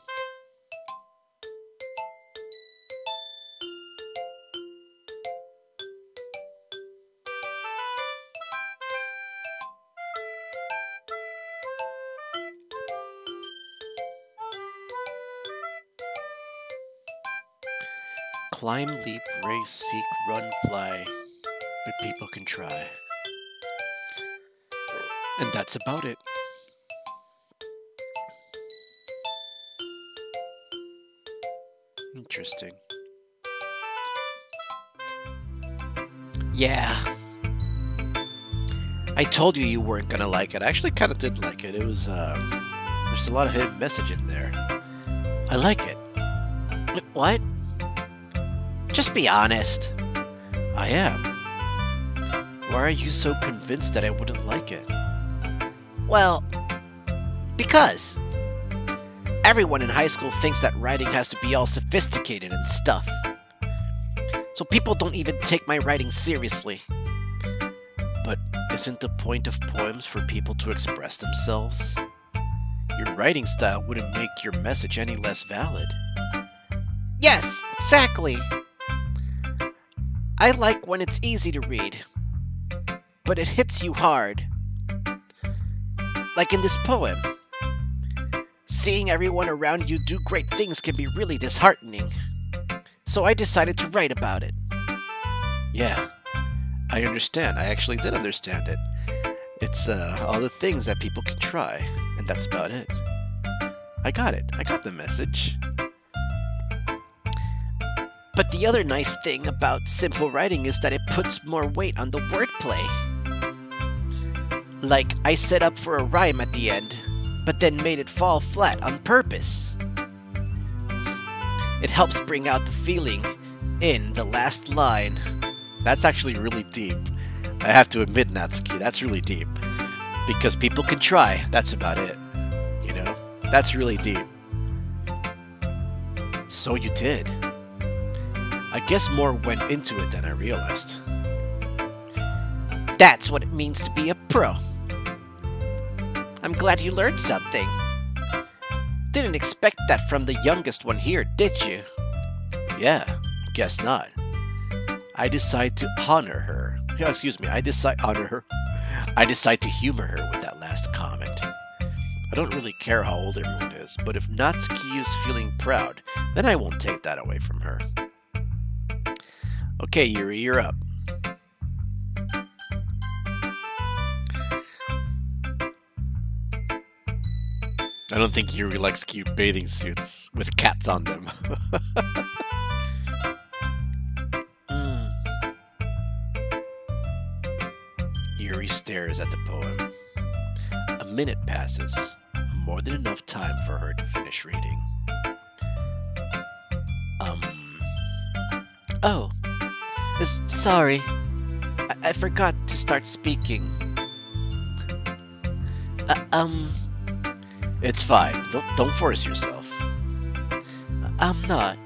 Climb, leap, race, seek, run, fly, but people can try. And that's about it. Interesting. Yeah. I told you weren't gonna like it. I actually kind of did like it. It was, there's a lot of hidden message in there. I like it. What? Just be honest. I am. Why are you so convinced that I wouldn't like it? Well, because everyone in high school thinks that writing has to be all sophisticated and stuff. So people don't even take my writing seriously. But isn't the point of poems for people to express themselves? Your writing style wouldn't make your message any less valid. Yes, exactly. I like when it's easy to read, but it hits you hard. Like in this poem. Seeing everyone around you do great things can be really disheartening. So I decided to write about it. Yeah, I understand. I actually did understand it. It's all the things that people can try, and that's about it. I got it. I got the message. But the other nice thing about simple writing is that it puts more weight on the wordplay. Like, I set up for a rhyme at the end, but then made it fall flat on purpose. It helps bring out the feeling in the last line. That's actually really deep. I have to admit, Natsuki, that's really deep. Because people can try, that's about it. You know? That's really deep. So you did. I guess more went into it than I realized. That's what it means to be a pro. I'm glad you learned something. Didn't expect that from the youngest one here, did you? Yeah, guess not. I decide to honor her. Yeah, excuse me, I decide to humor her with that last comment. I don't really care how old everyone is, but if Natsuki is feeling proud, then I won't take that away from her. Okay, Yuri, you're up. I don't think Yuri likes cute bathing suits with cats on them. Yuri stares at the poem. A minute passes, more than enough time for her to finish reading. Oh, sorry. I forgot to start speaking. It's fine. Don't force yourself. I'm not.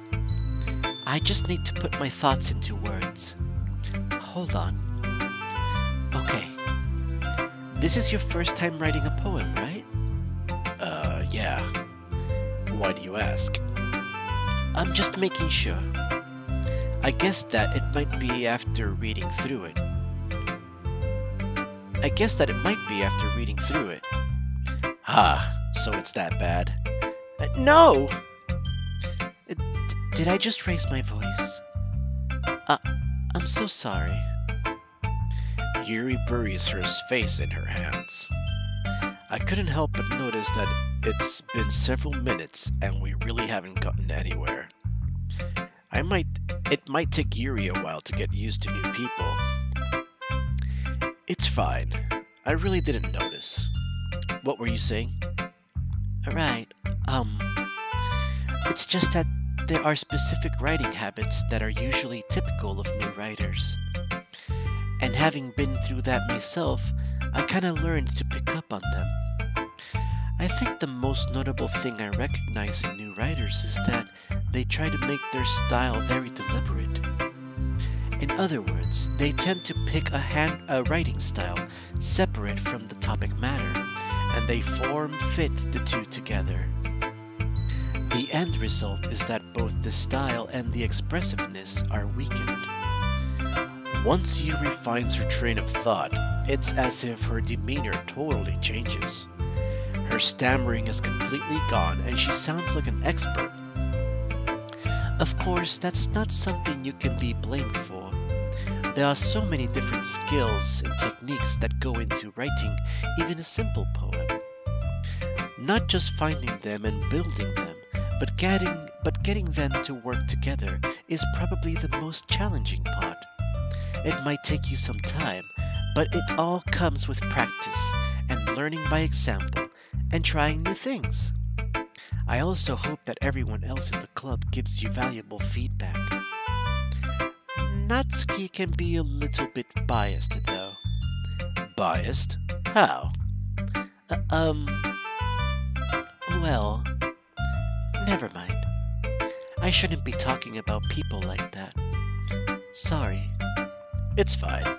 I just need to put my thoughts into words. Hold on. Okay. This is your first time writing a poem, right? Yeah. Why do you ask? I'm just making sure. I guess that it might be after reading through it. So it's that bad? No! Did I just raise my voice? I'm so sorry. Yuri buries her face in her hands. I couldn't help but notice that it's been several minutes and we really haven't gotten anywhere. It might take Yuri a while to get used to new people. It's fine. I really didn't notice. What were you saying? Right. It's just that there are specific writing habits that are usually typical of new writers. And having been through that myself, I kinda learned to pick up on them. I think the most notable thing I recognize in new writers is that they try to make their style very deliberate. In other words, they tend to pick a writing style separate from the topic matter, and they fit the two together. The end result is that both the style and the expressiveness are weakened. Once Yuri finds her train of thought, it's as if her demeanor totally changes. Her stammering is completely gone and she sounds like an expert. Of course, that's not something you can be blamed for. There are so many different skills and techniques that go into writing even a simple poem. Not just finding them and building them, but getting them to work together is probably the most challenging part. It might take you some time, but it all comes with practice and learning by example and trying new things. I also hope that everyone else in the club gives you valuable feedback. Natsuki can be a little bit biased, though. Biased? How? Well, never mind. I shouldn't be talking about people like that. Sorry. It's fine.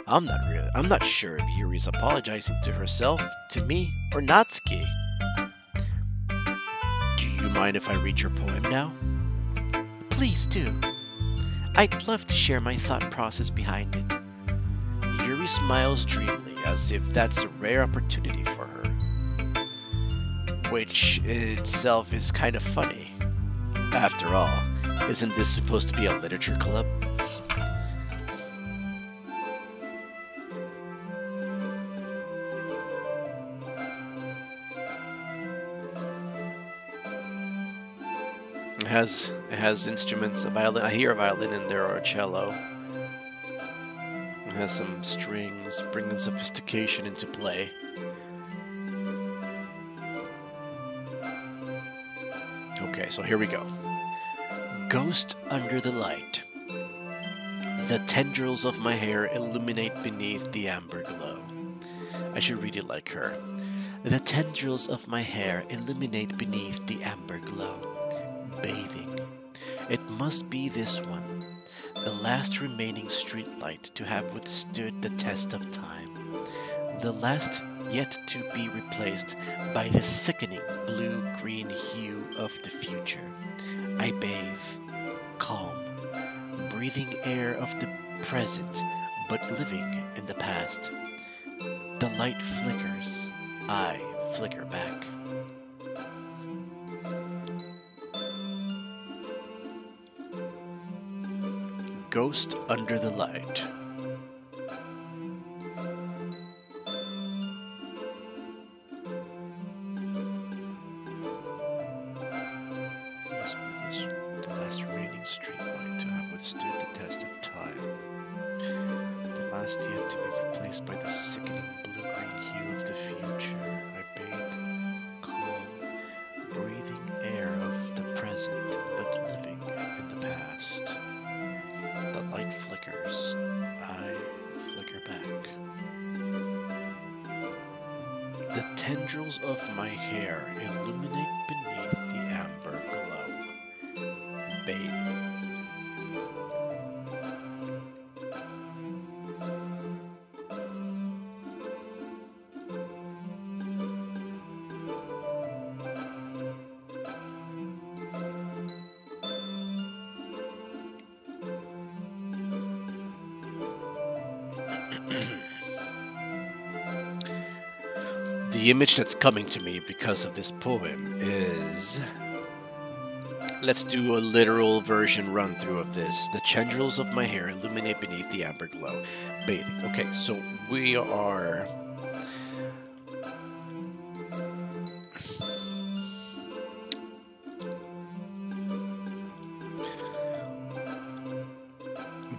I'm not sure if Yuri's apologizing to herself, to me, or Natsuki. Do you mind if I read your poem now? Please do. I'd love to share my thought process behind it. Yuri smiles dreamily, as if that's a rare opportunity for her. Which itself is kind of funny. After all, isn't this supposed to be a literature club? It has instruments, a violin. I hear a violin in there, or a cello. It has some strings, bringing sophistication into play. Okay, so here we go. Ghost under the light. The tendrils of my hair illuminate beneath the amber glow. I should read it like her. The tendrils of my hair illuminate beneath the amber glow. Bathing. It must be this one, the last remaining streetlight to have withstood the test of time. The last yet to be replaced by the sickening blue-green hue of the future. I bathe, calm, breathing air of the present, but living in the past. The light flickers, I flicker back. Ghost under the light. Must be this the last remaining streetlight to have withstood the test of time. The last yet to be replaced by the sickening blue-green hue of the future. I bathe, calm, breathing air of the present, but living in the past. The light flickers. I flicker back. The tendrils of my hair illuminate beneath the amber glow. Babe. The image that's coming to me because of this poem is... Let's do a literal version run through of this. The tendrils of my hair illuminate beneath the amber glow. Bathing. Okay, so we are...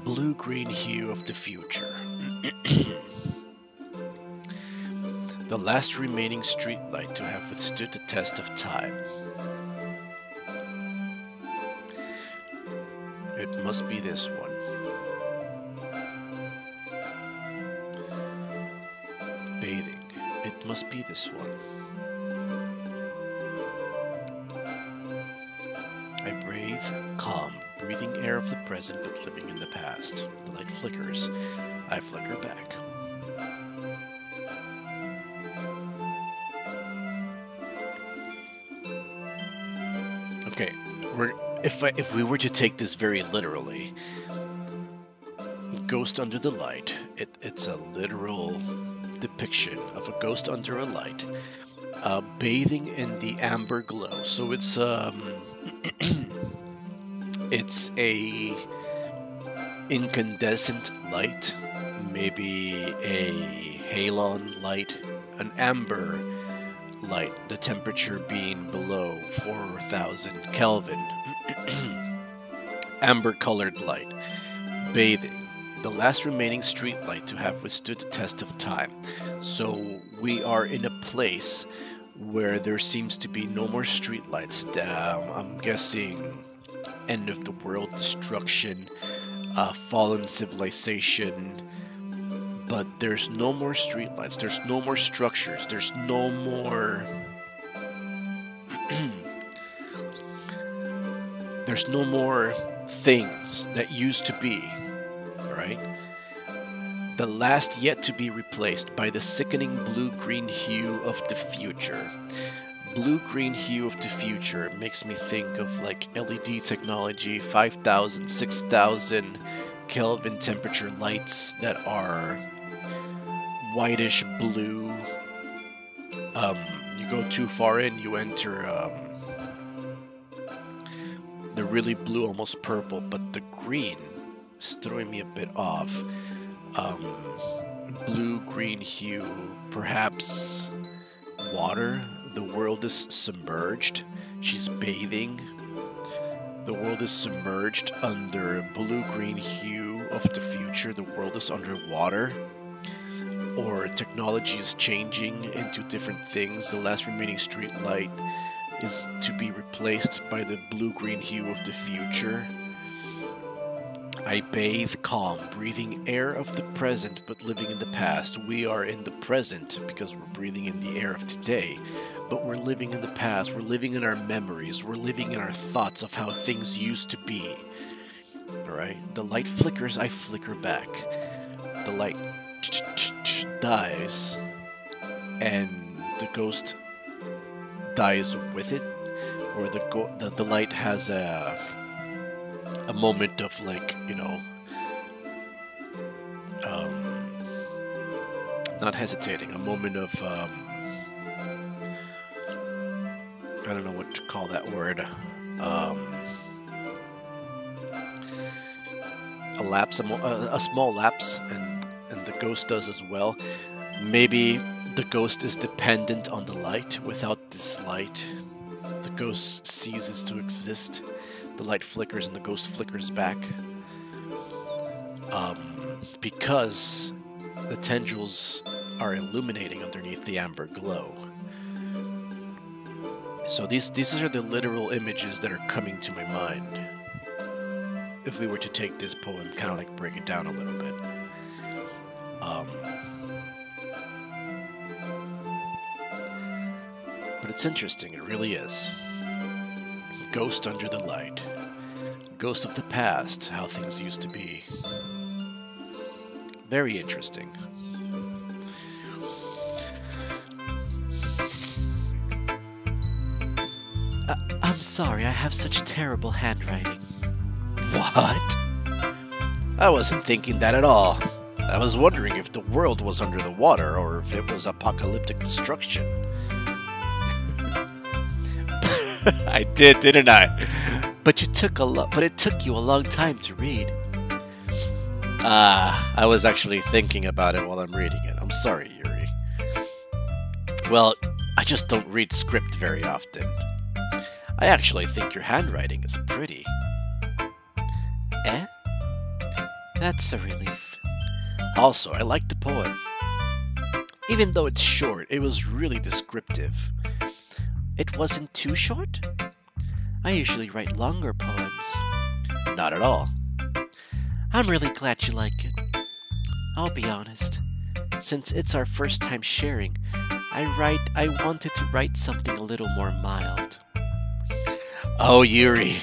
blue-green hue of the future. The last remaining streetlight to have withstood the test of time. It must be this one. Bathing. It must be this one. I breathe, calm, breathing air of the present but living in the past. The light flickers. I flicker back. Okay, if we were to take this very literally, ghost under the light, it's a literal depiction of a ghost under a light, bathing in the amber glow. So it's it's a incandescent light, maybe a halon light, an amber light, the temperature being below 4,000 Kelvin. Amber-colored light. Bathing. The last remaining street light to have withstood the test of time. So we are in a place where there seems to be no more streetlights. I'm guessing end of the world destruction, fallen civilization. But there's no more streetlights. There's no more structures. There's no more. There's no more things that used to be, right? The last yet to be replaced by the sickening blue-green hue of the future. Blue-green hue of the future makes me think of like LED technology, 5,000, 6,000 Kelvin temperature lights that are whitish blue. You go too far in, you enter the really blue, almost purple, but the green is throwing me a bit off. Blue-green hue, perhaps water. The world is submerged. She's bathing. The world is submerged under blue-green hue of the future. The world is underwater. Or technology is changing into different things. The last remaining street light is to be replaced by the blue-green hue of the future. I bathe calm, breathing air of the present but living in the past. We are in the present because we're breathing in the air of today, but we're living in the past. We're living in our memories. We're living in our thoughts of how things used to be. Alright? The light flickers, I flicker back. The light dies, and the ghost dies with it, or the light has a moment of, like, you know, not hesitating, a moment of I don't know what to call that word, a lapse, a small lapse, and the ghost does as well. Maybe the ghost is dependent on the light. Without this light, the ghost ceases to exist. The light flickers and the ghost flickers back. Because the tendrils are illuminating underneath the amber glow. So these are the literal images that are coming to my mind. If we were to take this poem, kind of like break it down a little bit. But it's interesting, it really is. Ghost under the light. Ghost of the past, how things used to be. Very interesting. I'm sorry, I have such terrible handwriting. What? I wasn't thinking that at all. I was wondering if the world was under the water or if it was apocalyptic destruction. I did, didn't I? But it took you a long time to read. I was actually thinking about it while I'm reading it. I'm sorry, Yuri. Well, I just don't read script very often. I actually think your handwriting is pretty. Eh? That's a relief. Also, I like the poem. Even though it's short, it was really descriptive. It wasn't too short? I usually write longer poems. Not at all. I'm really glad you like it. I'll be honest. Since it's our first time sharing, I wanted to write something a little more mild. Oh, Yuri.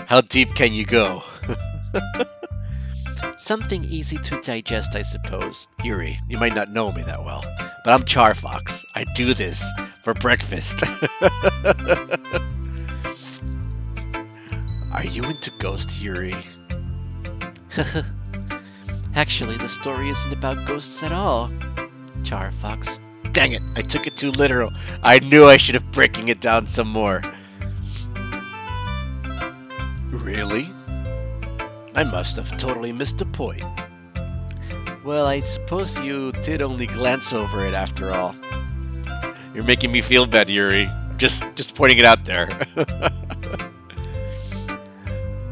How deep can you go? Something easy to digest, I suppose. Yuri, you might not know me that well, but I'm CharFox. I do this for breakfast. Are you into ghosts, Yuri? Actually, the story isn't about ghosts at all, CharFox. Dang it, I took it too literal. I knew I should have breaking it down some more. Really? I must have totally missed the point. Well, I suppose you did only glance over it after all. You're making me feel bad, Yuri. Just pointing it out there.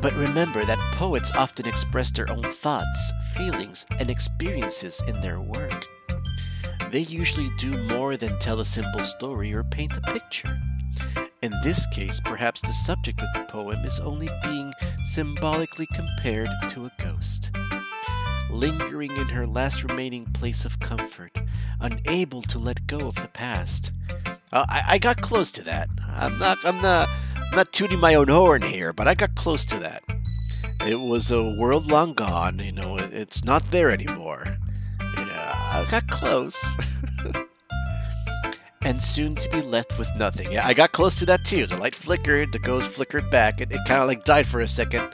But remember that poets often express their own thoughts, feelings, and experiences in their work. They usually do more than tell a simple story or paint a picture. In this case, perhaps the subject of the poem is only being symbolically compared to a ghost. Lingering in her last remaining place of comfort, unable to let go of the past. I got close to that. I'm not tooting my own horn here, but I got close to that. It was a world long gone, it's not there anymore. I got close. And soon to be left with nothing. Yeah, I got close to that too. The light flickered, the ghost flickered back, it kind of like died for a second,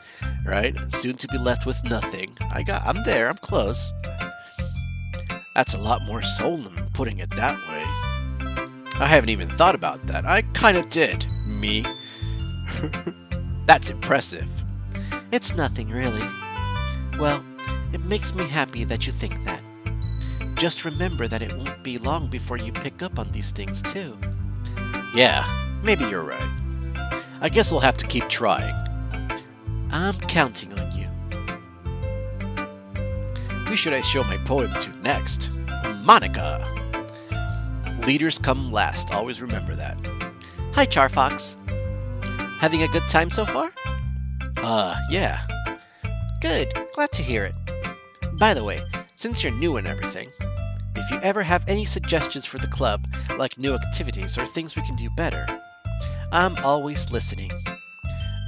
right? Soon to be left with nothing. I'm there, I'm close. That's a lot more soul than putting it that way. I haven't even thought about that. I kind of did. Me. That's impressive. It's nothing, really. Well, it makes me happy that you think that. Just remember that it won't be long before you pick up on these things, too. Yeah, maybe you're right. I guess we'll have to keep trying. I'm counting on you. Who should I show my poem to next? Monica! Leaders come last, always remember that. Hi, CharFox. Having a good time so far? Yeah. Good, glad to hear it. By the way, since you're new and everything, if you ever have any suggestions for the club, like new activities or things we can do better, I'm always listening.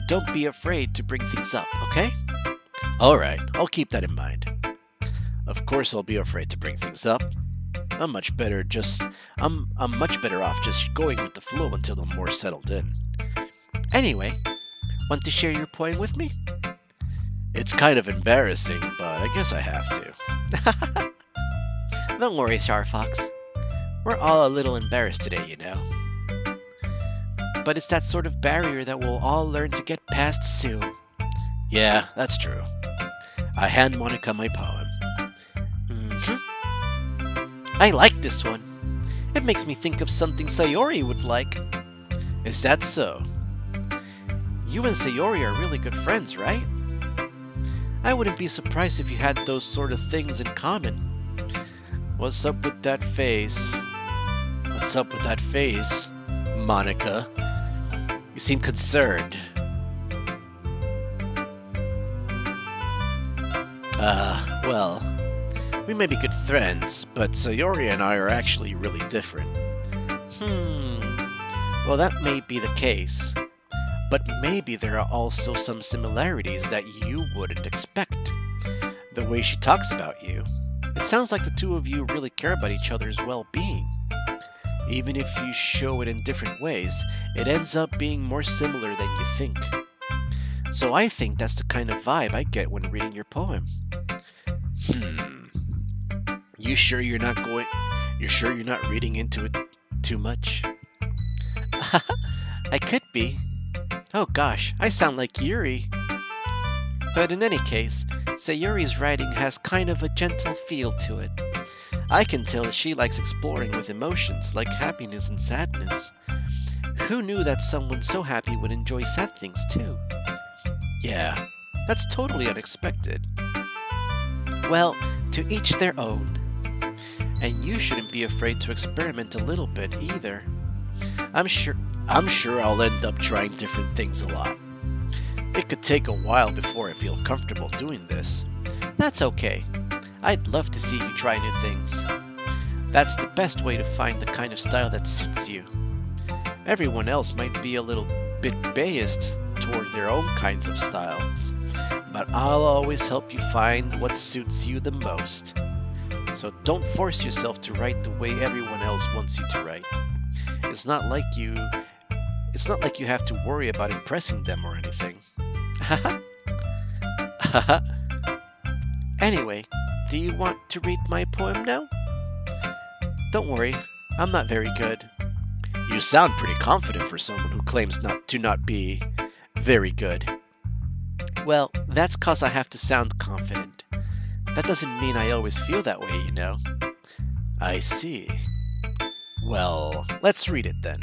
Don't be afraid to bring things up, okay? Alright, I'll keep that in mind. Of course I'll be afraid to bring things up. I'm much better off just going with the flow until I'm more settled in. Anyway, want to share your poem with me? It's kind of embarrassing, but I guess I have to. Don't worry, CharFox. We're all a little embarrassed today, you know. But it's that sort of barrier that we'll all learn to get past soon. Yeah, that's true. I hand Monica my poem. I like this one. It makes me think of something Sayori would like. Is that so? You and Sayori are really good friends, right? I wouldn't be surprised if you had those sort of things in common. What's up with that face? What's up with that face, Monica? You seem concerned. Well, we may be good friends, but Sayori and I are actually really different. Well, that may be the case. But maybe there are also some similarities that you wouldn't expect. The way she talks about you. It sounds like the two of you really care about each other's well-being. Even if you show it in different ways, it ends up being more similar than you think. So I think that's the kind of vibe I get when reading your poem. You sure you're not reading into it too much? I could be. Oh gosh, I sound like Yuri. But in any case, Sayuri's writing has kind of a gentle feel to it. I can tell that she likes exploring with emotions like happiness and sadness. Who knew that someone so happy would enjoy sad things too? Yeah, that's totally unexpected. Well, to each their own. And you shouldn't be afraid to experiment a little bit either. I'm sure I'll end up trying different things a lot. It could take a while before I feel comfortable doing this. That's okay. I'd love to see you try new things. That's the best way to find the kind of style that suits you. Everyone else might be a little bit biased toward their own kinds of styles, but I'll always help you find what suits you the most. So don't force yourself to write the way everyone else wants you to write. It's not like you have to worry about impressing them or anything. Anyway, do you want to read my poem now? Don't worry, I'm not very good. You sound pretty confident for someone who claims to not be very good. Well, that's 'cause I have to sound confident. That doesn't mean I always feel that way, you know. I see. Well, let's read it then.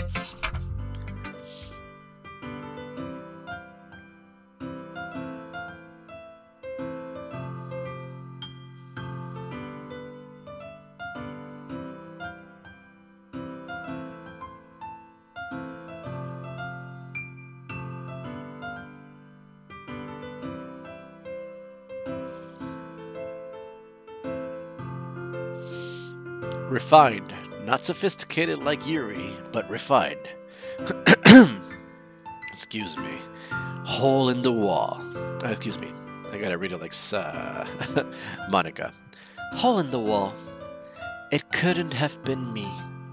Refined. Not sophisticated like Yuri, but refined. Excuse me. Hole in the wall. Excuse me. I gotta read it like Monica. Hole in the wall. It couldn't have been me.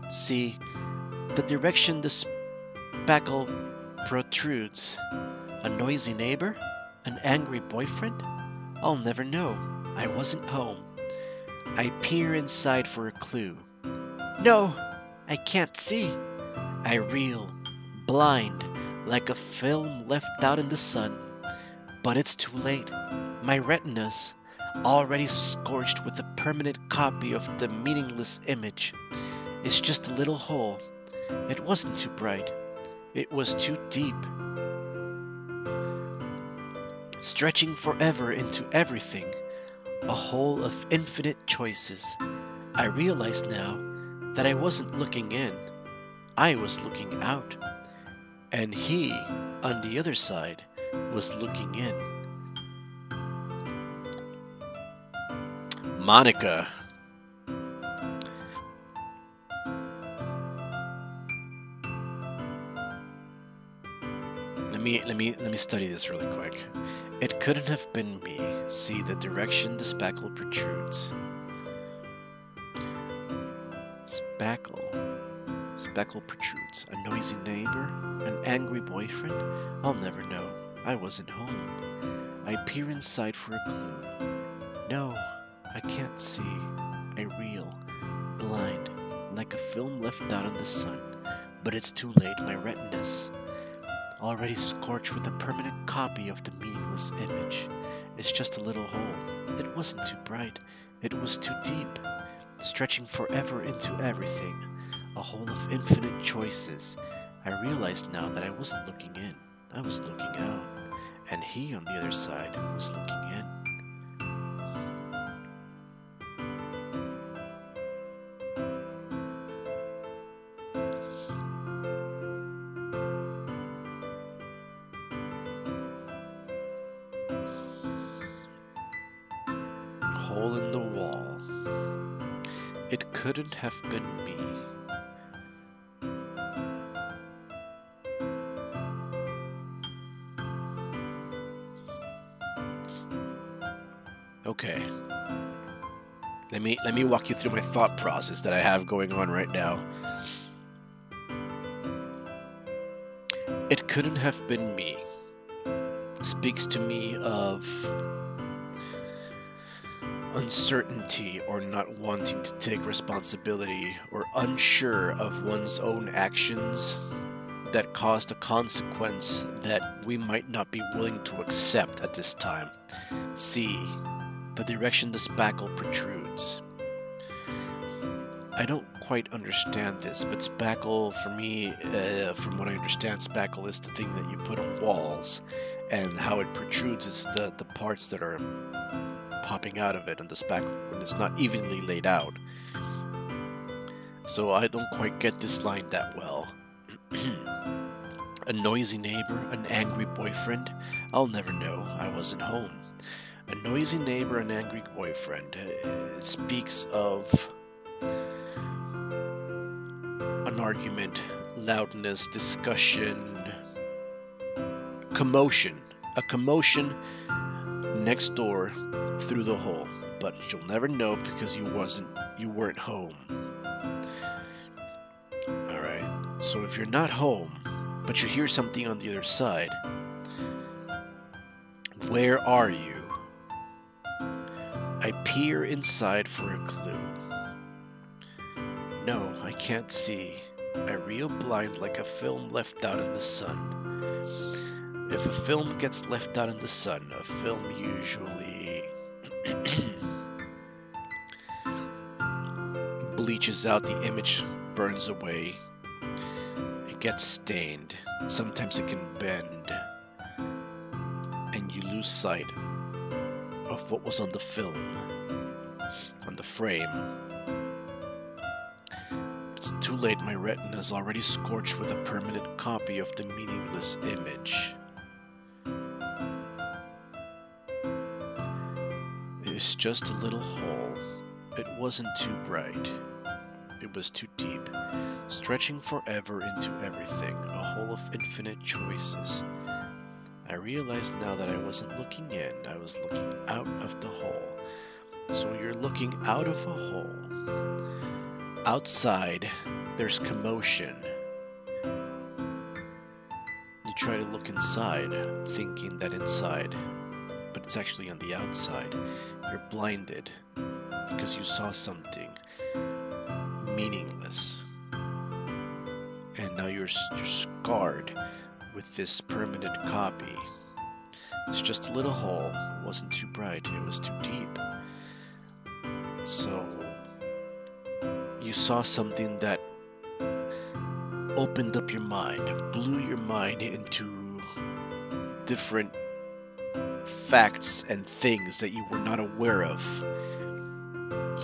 See, the direction the spackle protrudes. A noisy neighbor? An angry boyfriend? I'll never know. I wasn't home. I peer inside for a clue. No, I can't see. I reel, blind, like a film left out in the sun. But it's too late. My retina's already scorched with a permanent copy of the meaningless image. It's just a little hole. It wasn't too bright. It was too deep. Stretching forever into everything. A hole of infinite choices. I realize now that I wasn't looking in. I was looking out. And he, on the other side, was looking in. Monica. Let me study this really quick. It couldn't have been me. See the direction the spackle protrudes. Spackle protrudes. A noisy neighbor? An angry boyfriend? I'll never know. I wasn't home. I peer inside for a clue. No, I can't see. I reel, blind, like a film left out in the sun. But it's too late, my retina's already scorched with a permanent copy of the meaningless image. It's just a little hole. It wasn't too bright. It was too deep. Stretching forever into everything. A hole of infinite choices. I realized now that I wasn't looking in. I was looking out. And he, on the other side, was looking in. Hole in the wall. It couldn't have been me. Okay. Let me walk you through my thought process that I have going on right now. It couldn't have been me. It speaks to me of uncertainty or not wanting to take responsibility or unsure of one's own actions that caused a consequence that we might not be willing to accept at this time. See, the direction the spackle protrudes. I don't quite understand this, but spackle, for me, from what I understand, spackle is the thing that you put on walls, and how it protrudes is the parts that are popping out of it on the spackle when it's not evenly laid out. So I don't quite get this line that well. A noisy neighbor, an angry boyfriend? I'll never know. I wasn't home. A noisy neighbor, an angry boyfriend. It speaks of an argument, loudness, discussion, commotion. A commotion next door through the hole, but you'll never know because you weren't home. Alright, so if you're not home, but you hear something on the other side, where are you? I peer inside for a clue. No, I can't see. I reel blind like a film left out in the sun. If a film gets left out in the sun, a film usually bleaches out, the image burns away, it gets stained, sometimes it can bend, and you lose sight of what was on the film, on the frame. It's too late, my retina is already scorched with a permanent copy of the meaningless image. It's just a little hole. It wasn't too bright. It was too deep, stretching forever into everything, a hole of infinite choices. I realized now that I wasn't looking in, I was looking out of the hole. So you're looking out of a hole. Outside, there's commotion. You try to look inside, thinking that inside, but it's actually on the outside. You're blinded because you saw something meaningless. And now you're scarred with this permanent copy. It's just a little hole. It wasn't too bright, it was too deep. So you saw something that opened up your mind, blew your mind into different facts and things that you were not aware of.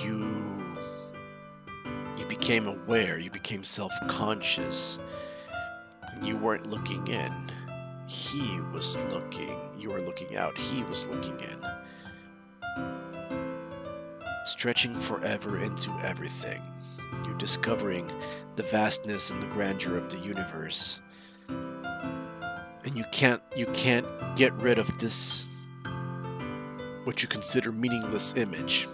You became aware, you became self-conscious, and you weren't looking in. He was looking. You were looking out. He was looking in. Stretching forever into everything. You're discovering the vastness and the grandeur of the universe. And you can't get rid of this, what you consider meaningless image.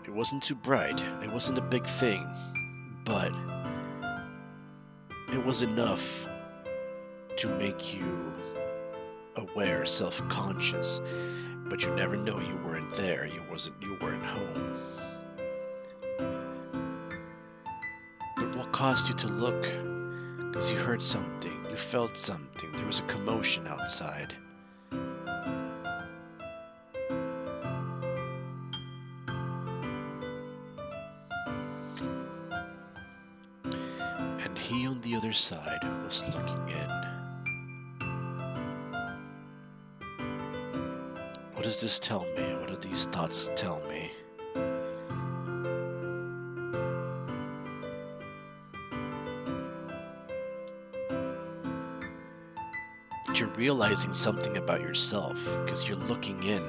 It wasn't too bright. It wasn't a big thing. But it was enough to make you aware, self-conscious. But you never know you weren't there. You weren't home. But what caused you to look? Because you heard something, you felt something, there was a commotion outside. And he on the other side was looking in. What does this tell me? What do these thoughts tell me? That you're realizing something about yourself because you're looking in.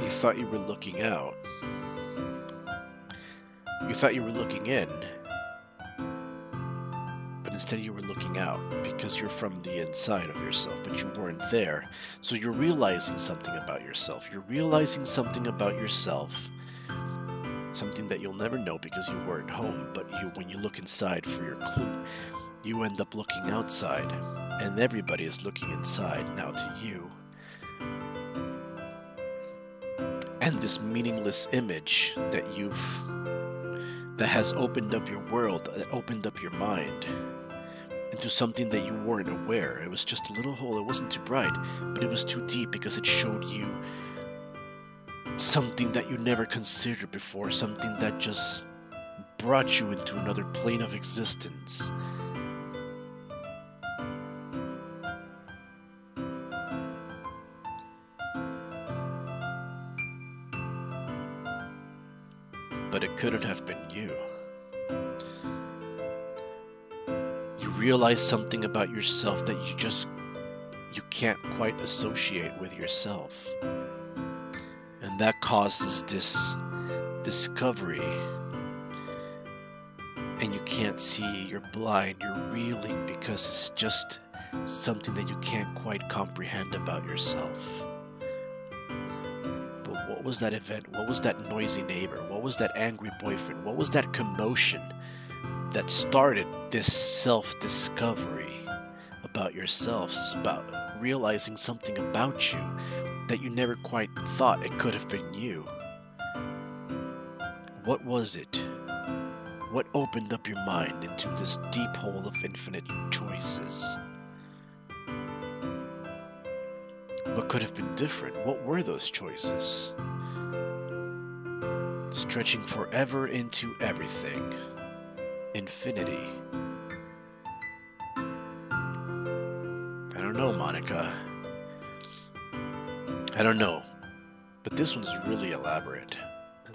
You thought you were looking out. You thought you were looking in. But instead you were looking out because you're from the inside of yourself, but you weren't there. So you're realizing something about yourself. You're realizing something about yourself. Something that you'll never know because you weren't home, but when you look inside for your clue, you end up looking outside, and everybody is looking inside now to you. And this meaningless image that has opened up your world, that opened up your mind into something that you weren't aware. It was just a little hole. It wasn't too bright, but it was too deep because it showed you something that you never considered before, something that just brought you into another plane of existence. But it couldn't have been you. You realize something about yourself that you can't quite associate with yourself. And that causes this discovery. And you can't see, you're blind, you're reeling because it's just something that you can't quite comprehend about yourself. But what was that event? What was that noisy neighbor? What was that angry boyfriend? What was that commotion that started this self-discovery about yourself, about realizing something about you that you never quite thought it could have been you? What was it? What opened up your mind into this deep hole of infinite choices? What could have been different? What were those choices? Stretching forever into everything. Infinity. I don't know, Monica. I don't know. But this one's really elaborate.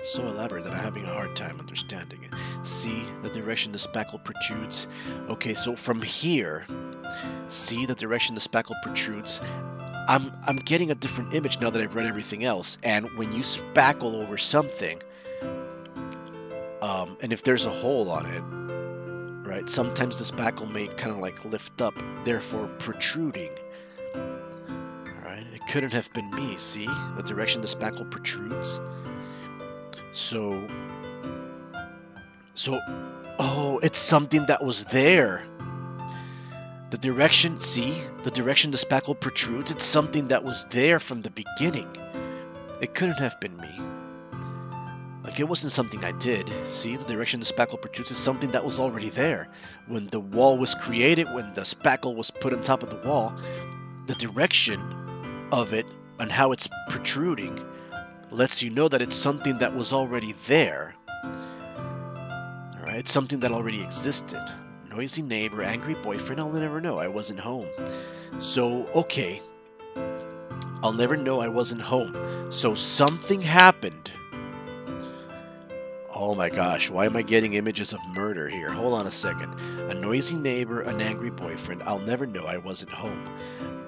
It's so elaborate that I'm having a hard time understanding it. See the direction the spackle protrudes? Okay, so from here, See the direction the spackle protrudes? I'm getting a different image now that I've read everything else. And when you spackle over something, and if there's a hole on it, right, sometimes the spackle may kind of like lift up, therefore protruding. Alright, it couldn't have been me, see? The direction the spackle protrudes. So, oh, it's something that was there. The direction, see? The direction the spackle protrudes, it's something that was there from the beginning. It couldn't have been me. Like, it wasn't something I did. See? The direction the spackle protrudes is something that was already there. When the wall was created, when the spackle was put on top of the wall, the direction of it and how it's protruding lets you know that it's something that was already there. Alright? It's something that already existed. Noisy neighbor, angry boyfriend, I'll never know, I wasn't home. So, okay. I'll never know I wasn't home. So something happened. Oh my gosh, why am I getting images of murder here? Hold on a second. A noisy neighbor, an angry boyfriend, I'll never know I wasn't home.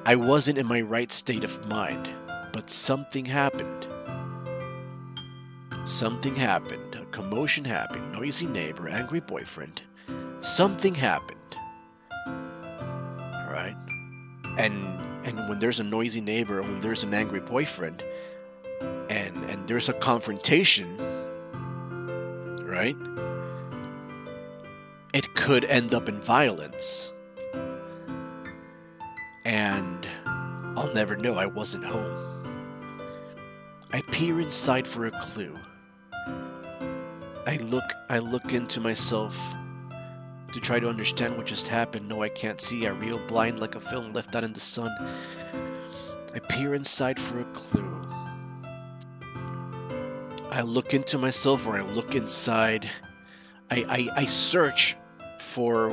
I wasn't in my right state of mind. But something happened. Something happened. A commotion happened. Noisy neighbor, angry boyfriend. Something happened. Alright? And when there's a noisy neighbor, when there's an angry boyfriend, and there's a confrontation, right? It could end up in violence. And I'll never know I wasn't home. I peer inside for a clue. I look into myself to try to understand what just happened. No, I can't see. I reel blind like a film left out in the sun. I peer inside for a clue. I look into myself, or I look inside. I search for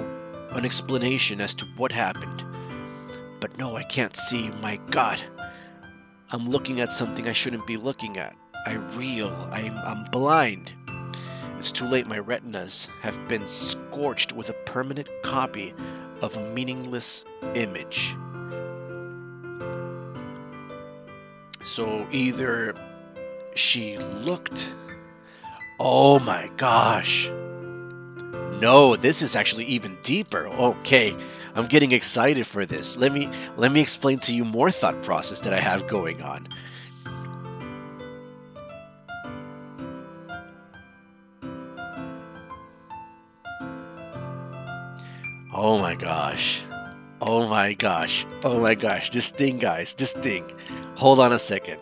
an explanation as to what happened. But no, I can't see. My God. I'm looking at something I shouldn't be looking at. I reel. I'm blind. It's too late. My retinas have been scorched with a permanent copy of a meaningless image. So either she looked... Oh my gosh. No, this is actually even deeper. Okay, I'm getting excited for this. Let me explain to you more thought process that I have going on. Oh my gosh. Oh my gosh. Oh my gosh. This thing, guys. This thing. Hold on a second.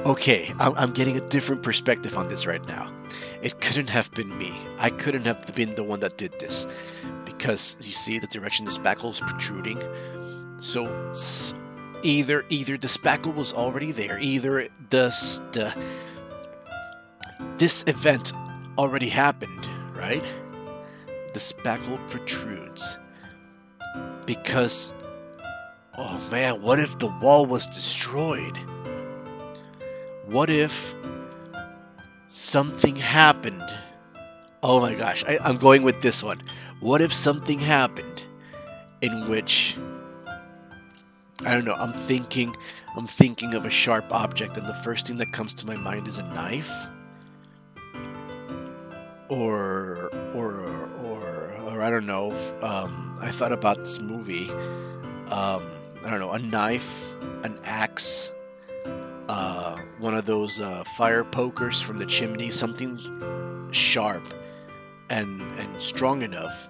Okay, I'm getting a different perspective on this right now. It couldn't have been me. I couldn't have been the one that did this. Because, you see, the direction the spackle is protruding. So, either the spackle was already there, either this event already happened, right? The spackle protrudes. Because, oh man, what if the wall was destroyed? What if something happened? Oh my gosh, I'm going with this one. What if something happened in which, I don't know, I'm thinking of a sharp object, and the first thing that comes to my mind is a knife? Or I don't know, I thought about this movie, I don't know, a knife, an axe, one of those fire pokers from the chimney, something sharp and strong enough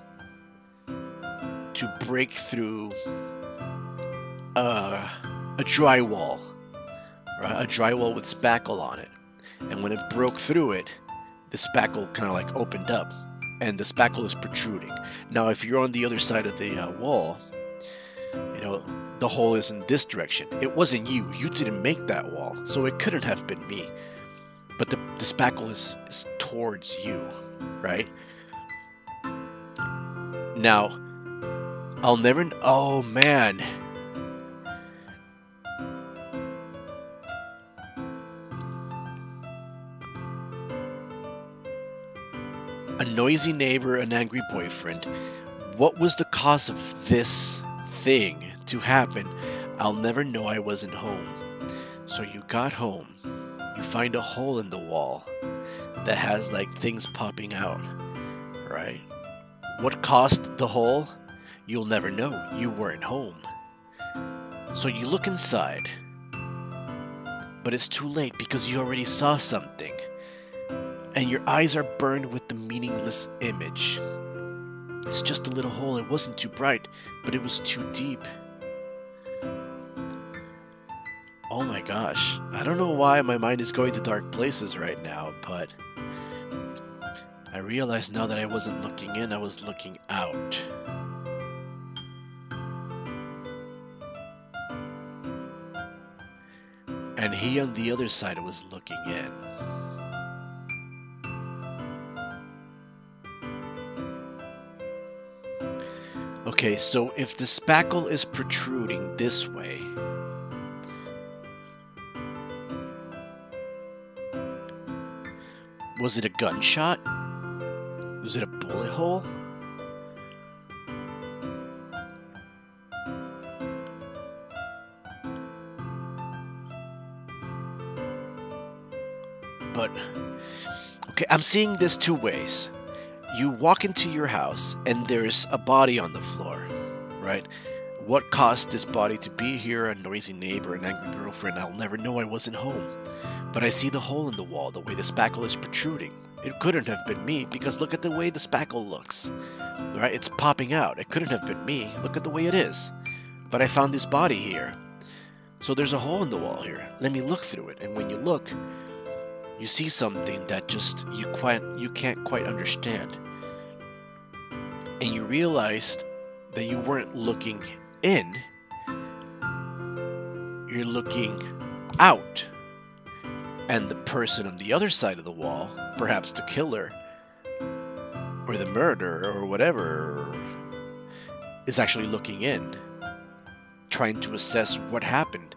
to break through a drywall, right? A drywall with spackle on it. And when it broke through it, the spackle kind of like opened up, and the spackle is protruding. Now, if you're on the other side of the wall, you know, the hole is in this direction. It wasn't you. You didn't make that wall, so it couldn't have been me. But the spackle is towards you, right? Now, I'll never... Oh, man. A noisy neighbor, an angry boyfriend. What was the cause of this thing to happen, I'll never know I wasn't home. So you got home. You find a hole in the wall that has like things popping out, right? What caused the hole? You'll never know. You weren't home. So you look inside, but it's too late because you already saw something, and your eyes are burned with the meaningless image. It's just a little hole. It wasn't too bright, but it was too deep. Oh my gosh. I don't know why my mind is going to dark places right now, but I realize now that I wasn't looking in, I was looking out. And he on the other side was looking in. Okay, so if the spackle is protruding this way, was it a gunshot? Was it a bullet hole? But, okay, I'm seeing this two ways. You walk into your house and there's a body on the floor, right? What caused this body to be here? A noisy neighbor, an angry girlfriend. I'll never know. I wasn't home. But I see the hole in the wall, the way the spackle is protruding. It couldn't have been me because look at the way the spackle looks, right? It's popping out. It couldn't have been me. Look at the way it is. But I found this body here. So there's a hole in the wall here. Let me look through it. And when you look, you see something that just you can't quite understand. And you realized that you weren't looking in, you're looking out. And the person on the other side of the wall, perhaps the killer, or the murderer, or whatever, is actually looking in, trying to assess what happened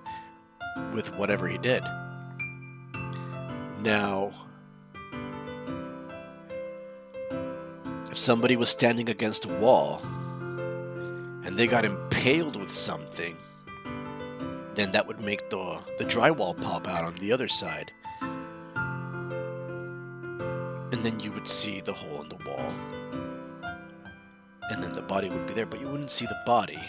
with whatever he did. Now, if somebody was standing against a wall and they got impaled with something, then that would make the drywall pop out on the other side. And then you would see the hole in the wall. And then the body would be there, but you wouldn't see the body.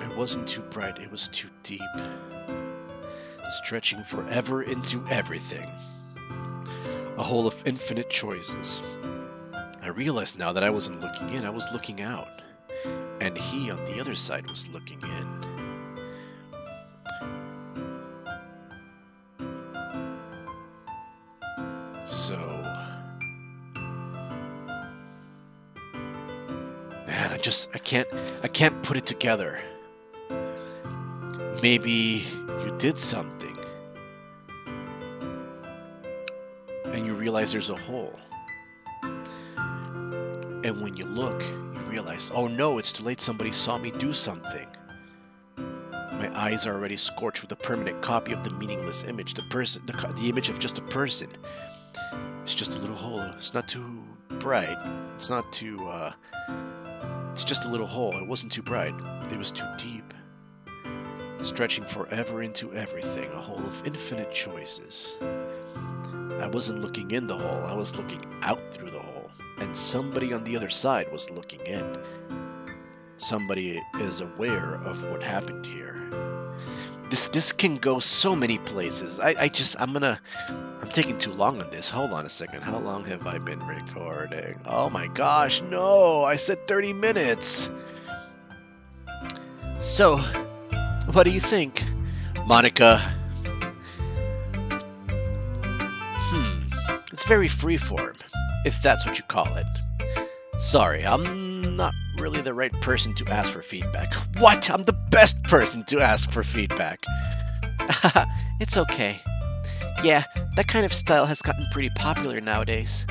It wasn't too bright, it was too deep. Stretching forever into everything. A hole of infinite choices. I realized now that I wasn't looking in, I was looking out. And he on the other side was looking in. So, man, I can't put it together. Maybe you did something and you realize there's a hole. And when you look, you realize, oh no, it's too late, somebody saw me do something. My eyes are already scorched with a permanent copy of the meaningless image, the image of just a person. It's just a little hole. It's not too bright. It's not too, it's just a little hole. It wasn't too bright. It was too deep. Stretching forever into everything. A hole of infinite choices. I wasn't looking in the hole. I was looking out through the hole. And somebody on the other side was looking in. Somebody is aware of what happened here. This can go so many places. I'm taking too long on this. Hold on a second. How long have I been recording? Oh my gosh, no! I said 30 minutes! So, what do you think, Monica? It's very freeform, if that's what you call it. Sorry, I'm not really the right person to ask for feedback. What? I'm the best person to ask for feedback. It's okay. Yeah, that kind of style has gotten pretty popular nowadays.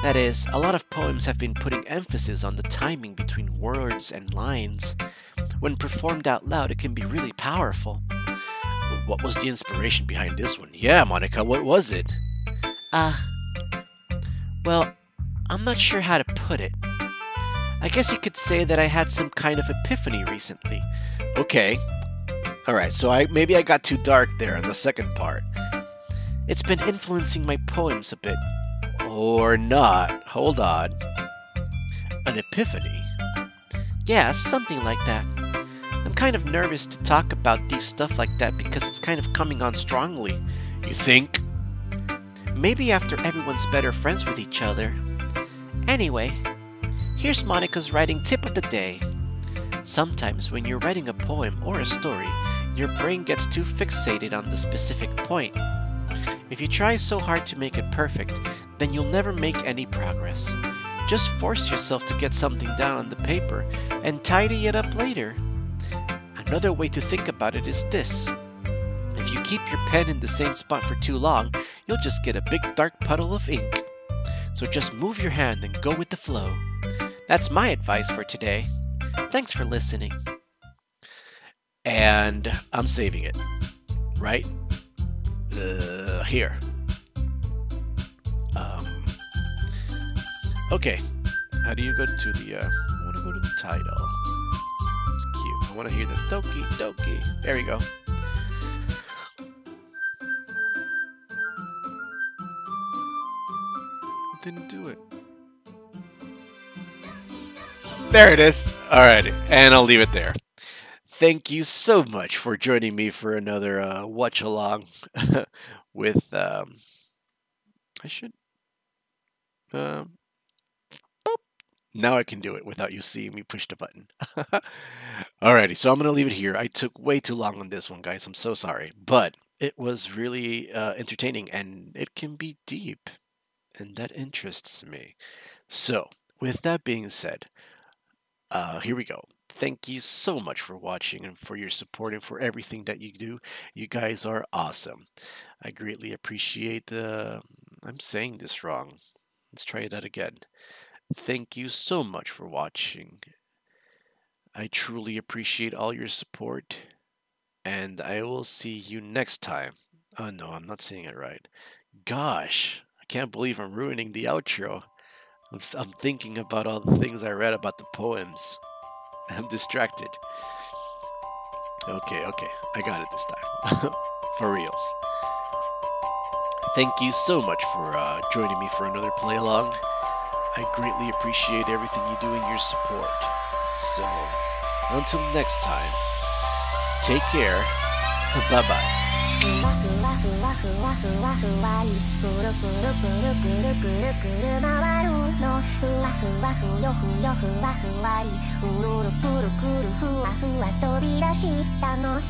That is, a lot of poems have been putting emphasis on the timing between words and lines. When performed out loud, it can be really powerful. What was the inspiration behind this one? Yeah, Monica, what was it? Well, I'm not sure how to put it. I guess you could say that I had some kind of epiphany recently. Okay. Alright, so maybe I got too dark there in the second part. It's been influencing my poems a bit. Or not. Hold on. An epiphany? Yeah, something like that. I'm kind of nervous to talk about deep stuff like that because it's kind of coming on strongly. You think? Maybe after everyone's better friends with each other. Anyway, here's Monica's writing tip of the day. Sometimes when you're writing a poem or a story, your brain gets too fixated on the specific point. If you try so hard to make it perfect, then you'll never make any progress. Just force yourself to get something down on the paper and tidy it up later. Another way to think about it is this. If you keep your pen in the same spot for too long, you'll just get a big dark puddle of ink. So just move your hand and go with the flow. That's my advice for today. Thanks for listening. And I'm saving it, right? Here. Okay. How do you go to the, I want to go to the title. It's cute. I want to hear the Doki Doki. There you go. Didn't do it. There it is. Alrighty, and I'll leave it there. Thank you so much for joining me for another watch along with I should boop. Now I can do it without you seeing me push the button. Alrighty, so I'm gonna leave it here. I took way too long on this one, guys. I'm so sorry, but it was really entertaining, and it can be deep, and that interests me. So, with that being said, here we go. Thank you so much for watching and for your support and for everything that you do. You guys are awesome. I greatly appreciate the... I'm saying this wrong. Let's try that again. Thank you so much for watching. I truly appreciate all your support. And I will see you next time. Oh no, I'm not saying it right. Gosh, I can't believe I'm ruining the outro. I'm thinking about all the things I read about the poems. I'm distracted. Okay, I got it this time. For reals. Thank you so much for joining me for another play along. I greatly appreciate everything you do and your support. So, until next time, take care. Bye-bye. ふわふわふわふわふわふわりくるくるくるくるくるくる回るのふわふわふよふよふわふわりうるるくるくるふわふわ飛び出したの